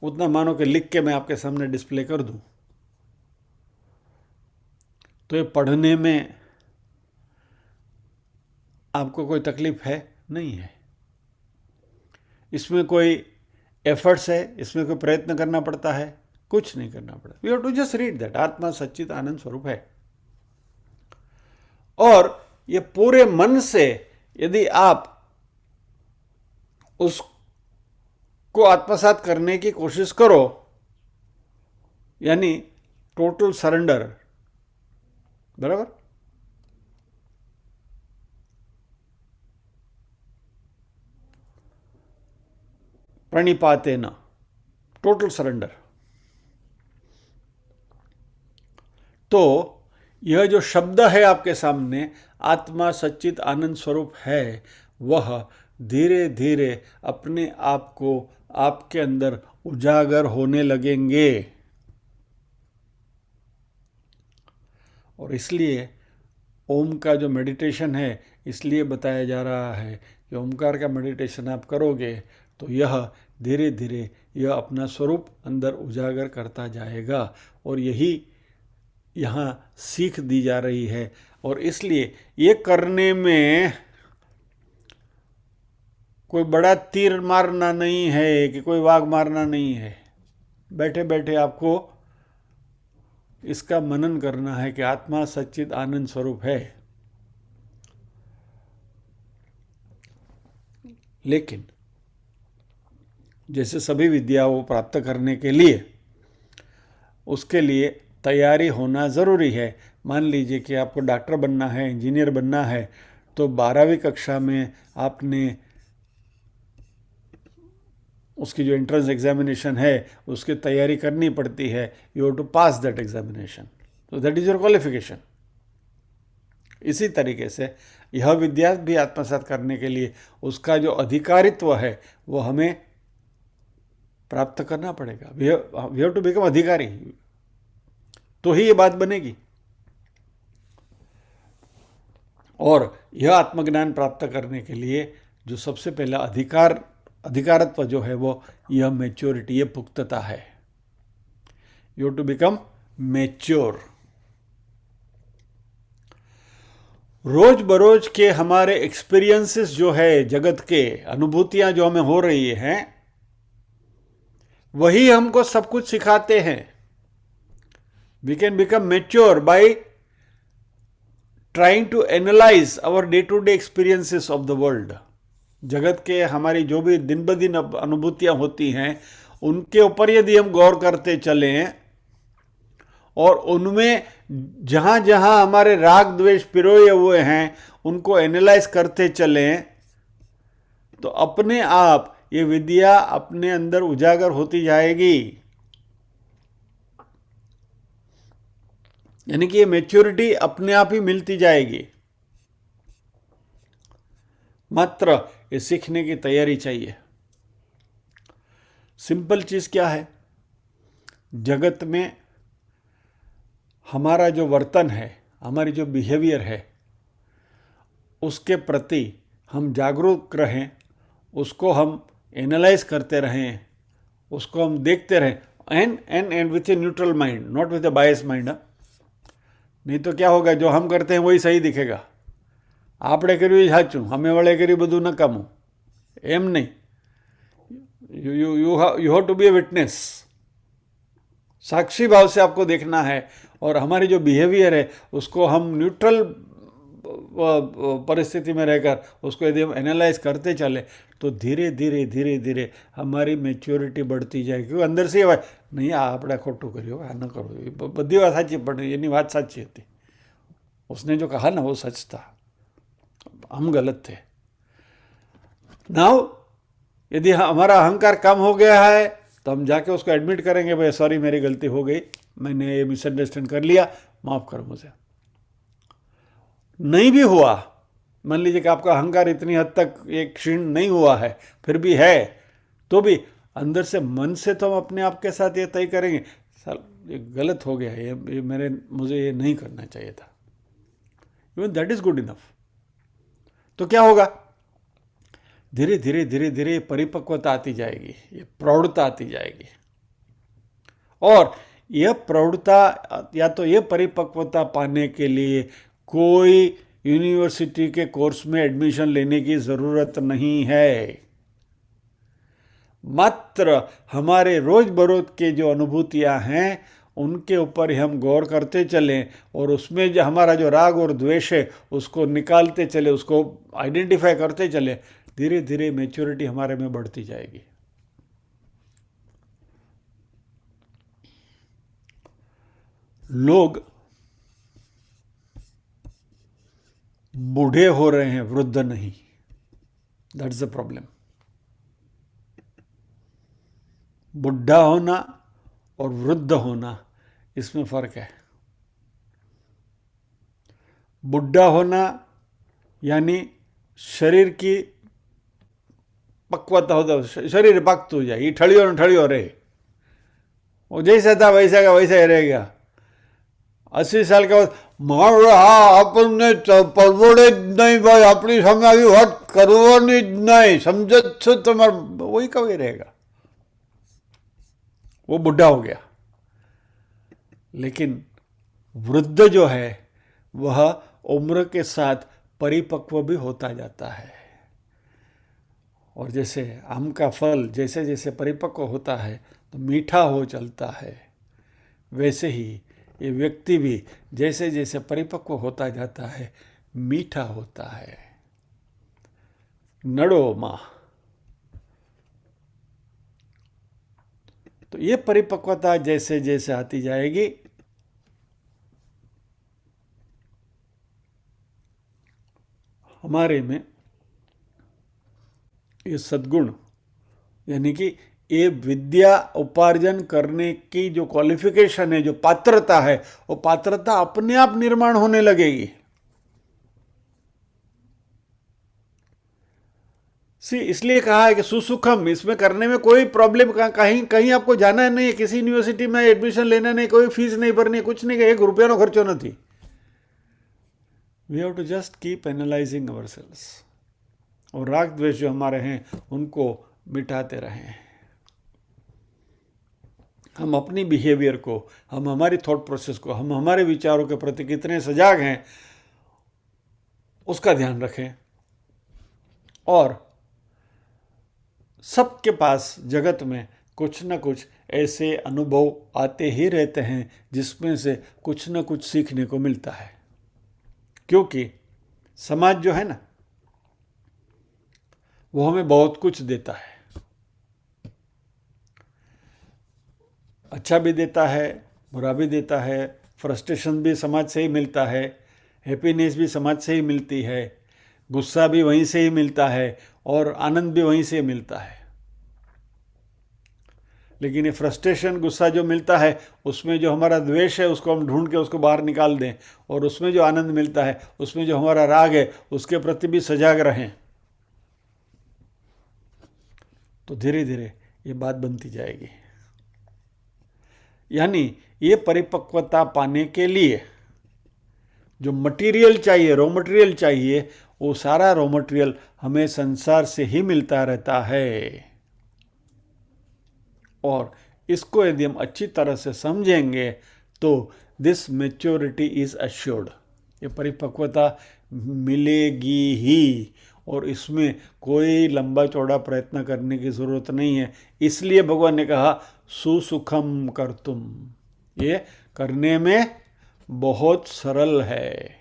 उतना मानो कि लिख के मैं आपके सामने डिस्प्ले कर दूं तो ये पढ़ने में आपको कोई तकलीफ है? नहीं है। इसमें कोई एफर्ट्स है? इसमें कोई प्रयत्न करना पड़ता है? कुछ नहीं करना पड़ता। We have to just read that. आत्मा सच्चित आनंद स्वरूप है। और ये पूरे मन से यदि आप उसको आत्मसात करने की कोशिश करो, यानी टोटल सरेंडर, बराबर, प्रणिपातेन, टोटल सरेंडर, तो यह जो शब्द है आपके सामने, आत्मा सच्चित आनंद स्वरूप है, वह धीरे धीरे अपने आप को आपके अंदर उजागर होने लगेंगे। और इसलिए ओम का जो मेडिटेशन है, इसलिए बताया जा रहा है कि ओमकार का मेडिटेशन आप करोगे तो यह धीरे धीरे यह अपना स्वरूप अंदर उजागर करता जाएगा। और यही यहाँ सीख दी जा रही है। और इसलिए ये करने में कोई बड़ा तीर मारना नहीं है कि कोई वाघ मारना नहीं है। बैठे बैठे आपको इसका मनन करना है कि आत्मा सच्चित आनंद स्वरूप है। लेकिन जैसे सभी विद्याओं प्राप्त करने के लिए उसके लिए तैयारी होना ज़रूरी है। मान लीजिए कि आपको डॉक्टर बनना है, इंजीनियर बनना है, तो 12वीं कक्षा में आपने उसकी जो एंट्रेंस एग्जामिनेशन है उसकी तैयारी करनी पड़ती है। You have to pass that examination, तो दैट इज योर क्वालिफिकेशन। इसी तरीके से यह विद्या भी आत्मसात करने के लिए उसका जो अधिकारित्व है वो हमें प्राप्त करना पड़ेगा। वी हैव टू बिकम अधिकारी, तो ही ये बात बनेगी। और यह आत्मज्ञान प्राप्त करने के लिए जो सबसे पहला अधिकारत्व जो है वो यह मैच्योरिटी, ये पुख्तता है। You to become mature. रोज बरोज के हमारे एक्सपीरियंसेस जो है, जगत के अनुभूतियां जो हमें हो रही हैं, वही हमको सब कुछ सिखाते हैं. We can become mature by trying to analyse our day to day experiences of the world. जगत के हमारी जो भी दिन ब दिन अनुभूतियां होती हैं, उनके ऊपर यदि हम गौर करते चलें और उनमें जहां जहां हमारे राग द्वेष पिरोए हुए हैं उनको एनालाइज करते चलें, तो अपने आप ये विद्या अपने अंदर उजागर होती जाएगी. यानी कि ये मैच्योरिटी अपने आप ही मिलती जाएगी. मात्र ये सीखने की तैयारी चाहिए. सिंपल चीज क्या है, जगत में हमारा जो वर्तन है, हमारी जो बिहेवियर है, उसके प्रति हम जागरूक रहें, उसको हम एनालाइज करते रहें, उसको हम देखते रहें, and with a neutral mind, not with A bias mind. नहीं तो क्या होगा, जो हम करते हैं वही सही दिखेगा. આપણે કર્યું એ સાચું, અમે વળે કર્યું બધું નકામું, એમ નહીં. You have to be a witness. साक्षी भाव से आपको देखना है, और हमारी जो बिहेवियर है उसको हम न्यूट्रल परिस्थिति में रहकर उसको यदि हम एनालाइज करते चले, तो धीरे धीरे धीरे धीरे हमारी મેચ્યોરિટી बढ़ती જાય. क्योंकि अंदर से એવા નહીં, આ આપણે ખોટું કર્યું, આ ન કરવું, બધી વાત સાચી, પણ એની વાત સાચી હતી, उसने जो कहा ना वो सच था, हम गलत थे. नाउ यदि हमारा अहंकार कम हो गया है तो हम जाके उसको एडमिट करेंगे, भाई सॉरी मेरी गलती हो गई, मैंने ये मिसअंडरस्टैंड कर लिया, माफ करो मुझे. नहीं भी हुआ, मान लीजिए कि आपका अहंकार इतनी हद तक एक क्षीण नहीं हुआ है, फिर भी है, तो भी अंदर से, मन से तो हम अपने आप के साथ ये तय करेंगे, सर ये गलत हो गया, ये मुझे ये नहीं करना चाहिए था. Even that is good enough. तो क्या होगा, धीरे धीरे धीरे धीरे परिपक्वता आती जाएगी, ये प्रौढ़ता आती जाएगी. और यह प्रौढ़ता या तो ये परिपक्वता पाने के लिए कोई यूनिवर्सिटी के कोर्स में एडमिशन लेने की ज़रूरत नहीं है. मात्र हमारे रोज बरोज के जो अनुभूतियां हैं उनके ऊपर ही हम गौर करते चलें, और उसमें जो हमारा जो राग और द्वेष है उसको निकालते चले, उसको आइडेंटिफाई करते चले, धीरे धीरे मैच्योरिटी हमारे में बढ़ती जाएगी. लोग बूढ़े हो रहे हैं, वृद्ध नहीं. That's the problem. बुढ़ा होना और वृद्ध होना, इसमें फर्क है. बुढ़ा होना यानी शरीर की पक्वता होता, शरीर पकत हो जाए, ये ठड़ियो न ठड़ियो रहे, वो जैसा था वैसा का वैसा ही रह गया. 80 साल के बाद મારે હા આપણને પરવડે જ નહીં ભાઈ, આપણી સામે આવી વાત કરવાની જ નહીં, સમજ છો તમારે, वही का वही रहेगा, वो बुढ़ा हो गया. लेकिन वृद्ध जो है वह उम्र के साथ परिपक्व भी होता जाता है. और जैसे आम का फल जैसे जैसे परिपक्व होता है तो मीठा हो चलता है, वैसे ही ये व्यक्ति भी जैसे जैसे परिपक्व होता जाता है मीठा होता है. नड़ो माँ. तो ये परिपक्वता जैसे जैसे आती जाएगी, हमारे में ये सद्गुण यानी कि ये विद्या उपार्जन करने की जो क्वालिफिकेशन है, जो पात्रता है, वो पात्रता अपने आप निर्माण होने लगेगी. इसलिए कहा है कि सुसुखम, इसमें करने में कोई प्रॉब्लम, कहीं कहीं आपको जाना नहीं है, किसी यूनिवर्सिटी में एडमिशन लेना नहीं, कोई फीस नहीं भरनी, कुछ नहीं, 1 रुपयाનો खर्चो नहीं. We have to just keep analysing ourselves, और राग द्वेष जो हमारे हैं उनको मिटाते रहें. हम अपनी बिहेवियर को, हम हमारी थॉट प्रोसेस को, हम हमारे विचारों के प्रति कितने सजाग हैं, उसका ध्यान रखें। और सबके पास जगत में कुछ न कुछ ऐसे अनुभव आते ही रहते हैं जिसमें से कुछ न कुछ सीखने को मिलता है, क्योंकि समाज जो है ना, वो हमें बहुत कुछ देता है। अच्छा भी देता है, बुरा भी देता है, फ्रस्ट्रेशन भी समाज से ही मिलता है, हैप्पीनेस भी समाज से ही मिलती है, गुस्सा भी वहीं से ही मिलता है और आनंद भी वहीं से मिलता है। लेकिन ये फ्रस्ट्रेशन, गुस्सा जो मिलता है, उसमें जो हमारा द्वेष है उसको हम ढूंढ के उसको बाहर निकाल दें, और उसमें जो आनंद मिलता है, उसमें जो हमारा राग है, उसके प्रति भी सजाग रहें, तो धीरे धीरे ये बात बनती जाएगी। यानी ये परिपक्वता पाने के लिए जो मटेरियल चाहिए, रॉ मटेरियल चाहिए, वो सारा रॉ मटेरियल हमें संसार से ही मिलता रहता है। और इसको यदि हम अच्छी तरह से समझेंगे तो दिस मैच्योरिटी इज अश्योर्ड, ये परिपक्वता मिलेगी ही, और इसमें कोई लंबा चौड़ा प्रयत्न करने की ज़रूरत नहीं है। इसलिए भगवान ने कहा सुसुखम कर्तुम, ये करने में बहुत सरल है।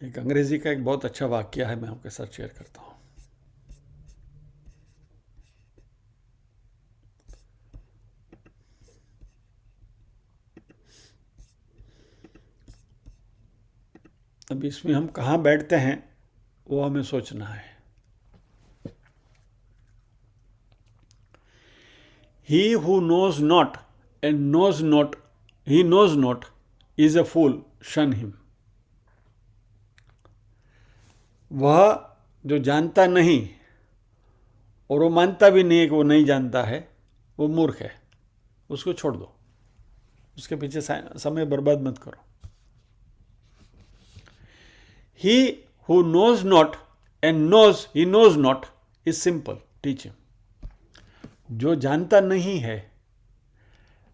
एक अंग्रेजी का एक बहुत अच्छा वाक्य है, मैं आपके साथ शेयर करता हूँ। अब इसमें हम कहाँ बैठते हैं वो हमें सोचना है। He who knows not and knows not, he knows not is a fool, shun him. वह जो जानता नहीं और वो मानता भी नहीं है कि वो नहीं जानता है, वो मूर्ख है, उसको छोड़ दो, उसके पीछे समय बर्बाद मत करो। He who knows not and knows he knows not is simple, teach him. जो जानता नहीं है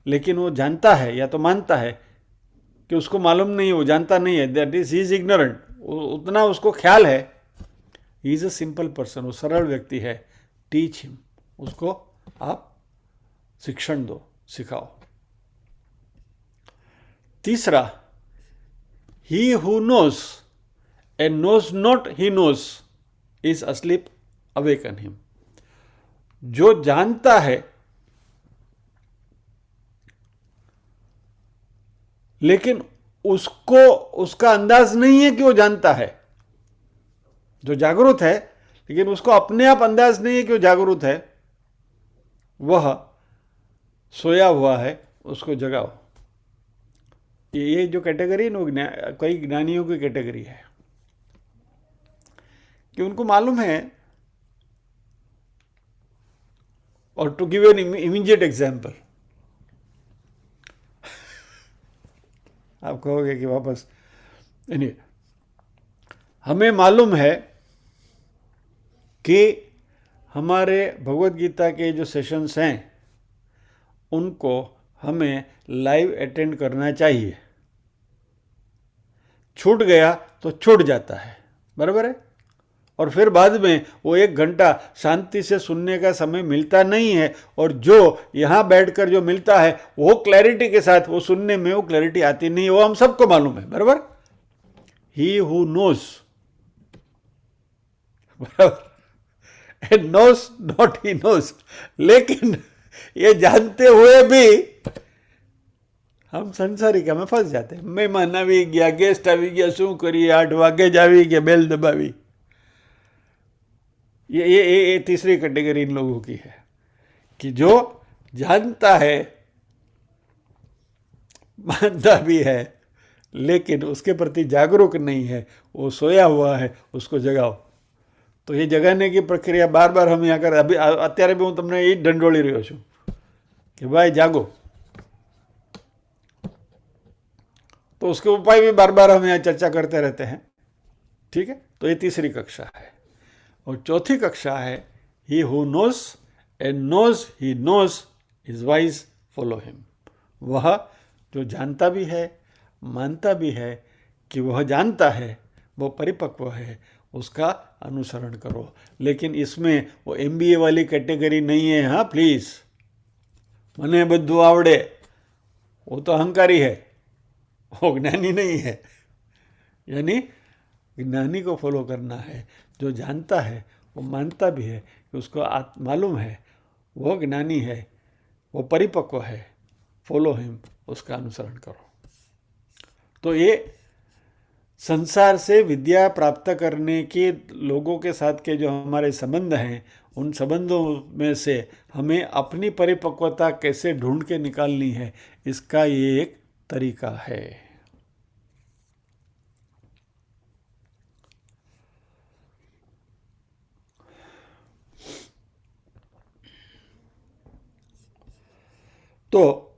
लेकिन वो जानता है या तो मानता है कि उसको मालूम नहीं है, वो जानता नहीं है, that is he is ignorant, उतना उसको ख्याल है, he is a simple person, वो सरल व्यक्ति है, टीच हिम, उसको आप शिक्षण दो, सिखाओ। तीसरा, he who knows and knows not he knows is asleep, awaken him. जो जानता है लेकिन उसको उसका अंदाज नहीं है कि वो जानता है, जो जागरूक है लेकिन उसको अपने आप अंदाज नहीं है कि वो जागरूक है, वह सोया हुआ है, उसको जगाओ। ये जो कैटेगरी ना, कई ज्ञानियों की कैटेगरी है कि उनको मालूम है। और to give an immediate example, आप कहोगे कि वापस anyway, हमें मालूम है कि हमारे भगवत गीता के जो सेशंस हैं उनको हमें लाइव अटेंड करना चाहिए। छूट गया तो छूट जाता है, बराबर है, और फिर बाद में वो 1 घंटा शांति से सुनने का समय मिलता नहीं है, और जो यहाँ बैठकर जो मिलता है वो क्लैरिटी के साथ वो सुनने में वो क्लैरिटी आती नहीं है, वो हम सबको मालूम है, बराबर। ही हु नोज, बराबर, and knows not he knows, लेकिन ये जानते हुए भी हम संसारिका में फंस जाते हैं। मेहमान આવી ગયા, गेस्ट આવી ગયા, શું કરીએ, 8 વાગે જ આવી ગયા, बेल दबावी। ये तीसरी कैटेगरी इन लोगों की है कि जो जानता है, मानता भी है, लेकिन उसके प्रति जागरूक नहीं है, वो सोया हुआ है, उसको जगाओ। तो ये जगाने की प्रक्रिया बार बार हम यहाँ कर, अभी અત્યારે भी હું તમને એ ढंढोળી રહ્યો છું कि भाई जागो, तो उसके उपाय भी बार बार हम यहाँ चर्चा करते रहते हैं, ठीक है। तो ये तीसरी कक्षा है। और चौथी कक्षा है he who knows and knows he knows is wise, follow him. वह जो जानता भी है, मानता भी है कि वह जानता है, वो परिपक्व है, उसका अनुसरण करो। लेकिन इसमें वो MBA वाली कैटेगरी नहीं है। हाँ प्लीज़, मने बद्धु आवड़े, वो तो अहंकारी है, वो ज्ञानी नहीं है। यानी ज्ञानी को फॉलो करना है, जो जानता है, वो मानता भी है कि उसको मालूम है, वो ज्ञानी है, वो परिपक्व है, फॉलो हिम, उसका अनुसरण करो। तो ये संसार से विद्या प्राप्त करने के लोगों के साथ के जो हमारे संबंध हैं, उन संबंधों में से हमें अपनी परिपक्वता कैसे ढूंढ के निकालनी है, इसका ये एक तरीका है। तो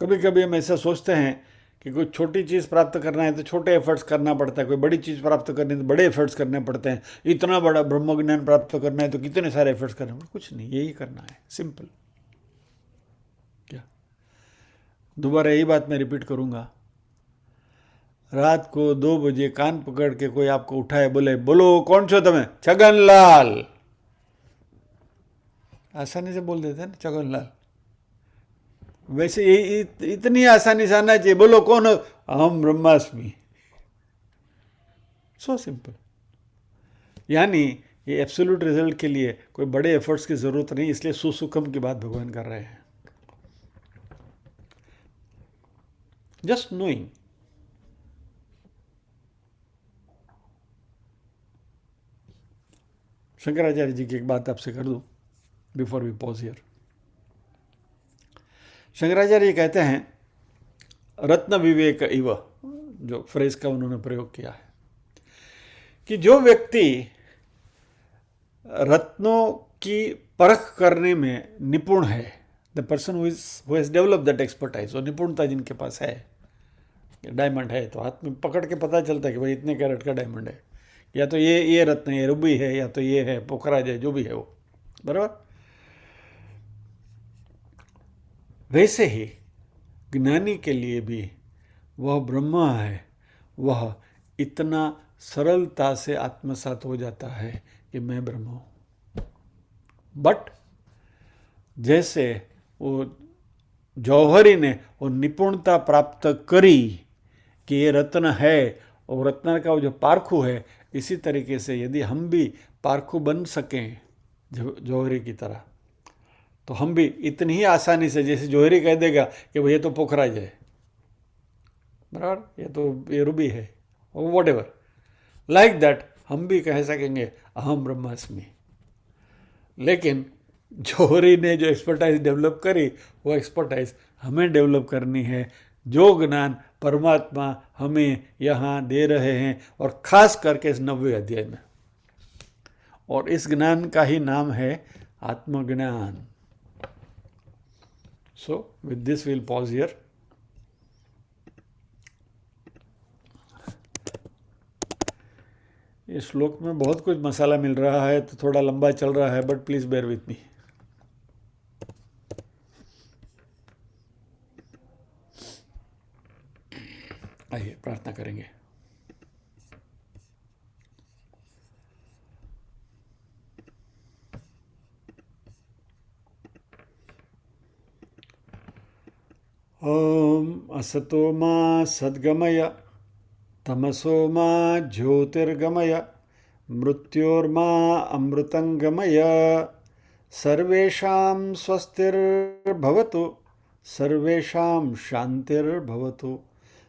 कभी कभी हम ऐसा सोचते हैं कि कोई छोटी चीज़ प्राप्त करना है तो छोटे एफर्ट्स करना पड़ता है, कोई बड़ी चीज़ प्राप्त करनी है तो बड़े एफर्ट्स करने पड़ते हैं, इतना बड़ा ब्रह्म ज्ञान प्राप्त करना है तो कितने सारे एफर्ट्स करने पड़ते। कुछ नहीं, यही करना है, सिंपल। क्या, दोबारा यही बात मैं रिपीट करूँगा। रात को 2 बजे कान पकड़ के कोई आपको उठाए, बोले बोलो कौन छो तुम्हें, छगनलाल, आसानी से बोल देते हैं ना छगनलाल। वैसे इतनी आसानी से आना चाहिए, बोलो कौन हो, हम ब्रह्मास्मि। So simple. यानी ये एब्सोल्यूट रिजल्ट के लिए कोई बड़े एफर्ट्स की ज़रूरत नहीं, इसलिए सुसुखम की बात भगवान कर रहे हैं। Just knowing. शंकराचार्य जी की एक बात आपसे कर दूं before we pause here. Shankaracharya कहते हैं रत्न विवेक इव, जो फ्रेज का उन्होंने प्रयोग किया है, कि जो व्यक्ति रत्नों की परख करने में निपुण है, the person who has develop that expertise, वो निपुणता जिनके पास है, डायमंड है तो हाथ में पकड़ के पता चलता है कि भाई इतने कैरेट का डायमंड है, या तो ये रत्न है, रुबी है, या तो ये है पोखराज है, जो भी है वो, बराबर। वैसे ही ज्ञानी के लिए भी वह ब्रह्म है, वह इतना सरलता से आत्मसात हो जाता है कि मैं ब्रह्म हूँ। बट जैसे वो जौहरी ने वो निपुणता प्राप्त करी कि ये रत्न है, और रत्न का वो जो पारखू है, इसी तरीके से यदि हम भी पारखू बन सकें जौहरी की तरह, तो हम भी इतनी ही आसानी से, जैसे जौहरी कह देगा कि भाई ये तो पोखराज है, बराबर, ये रुबी है, और वॉट एवर, लाइक दैट हम भी कह सकेंगे अहम ब्रह्मास्मि। लेकिन जौहरी ने जो एक्सपर्टाइज डेवलप करी, वो एक्सपर्टाइज हमें डेवलप करनी है, जो ज्ञान परमात्मा हमें यहाँ दे रहे हैं, और ख़ास करके इस 90वें अध्याय में। और इस ज्ञान का ही नाम है आत्मज्ञान। So with this will pause here. इस श्लोक में बहुत कुछ मसाला मिल रहा है, तो थोड़ा लंबा चल रहा है, but please bear with me. आइए प्रार्थना करेंगे। ओम असतो मा सद्गमय, तमसो मा ज्योतिर्गमय, मृत्योर्मा अमृतंगमय, सर्वेषां स्वस्तिर्भवतु, सर्वेषां शान्तिर्भवतु,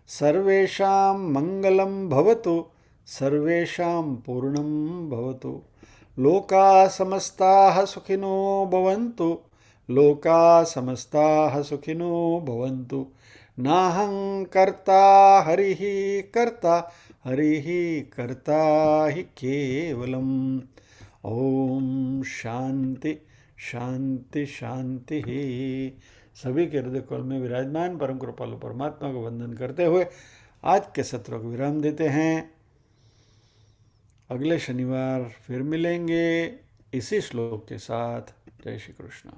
सर्वेषां मंगलं भवतु, सर्वेषां पूर्णं भवतु, लोकाः समस्ताः सुखिनो भवन्तु, लोकाः समस्ताः सुखिनो भवन्तु, नाहं कर्ता हरिः कर्ता, हरिः कर्ता हि केवलम्। ओम शांति शांति शांति। सभी के हृदय कल में विराजमान परम कृपालु परमात्मा को वंदन करते हुए आज के सत्र को विराम देते हैं। अगले शनिवार फिर मिलेंगे इसी श्लोक के साथ। जय श्री कृष्ण।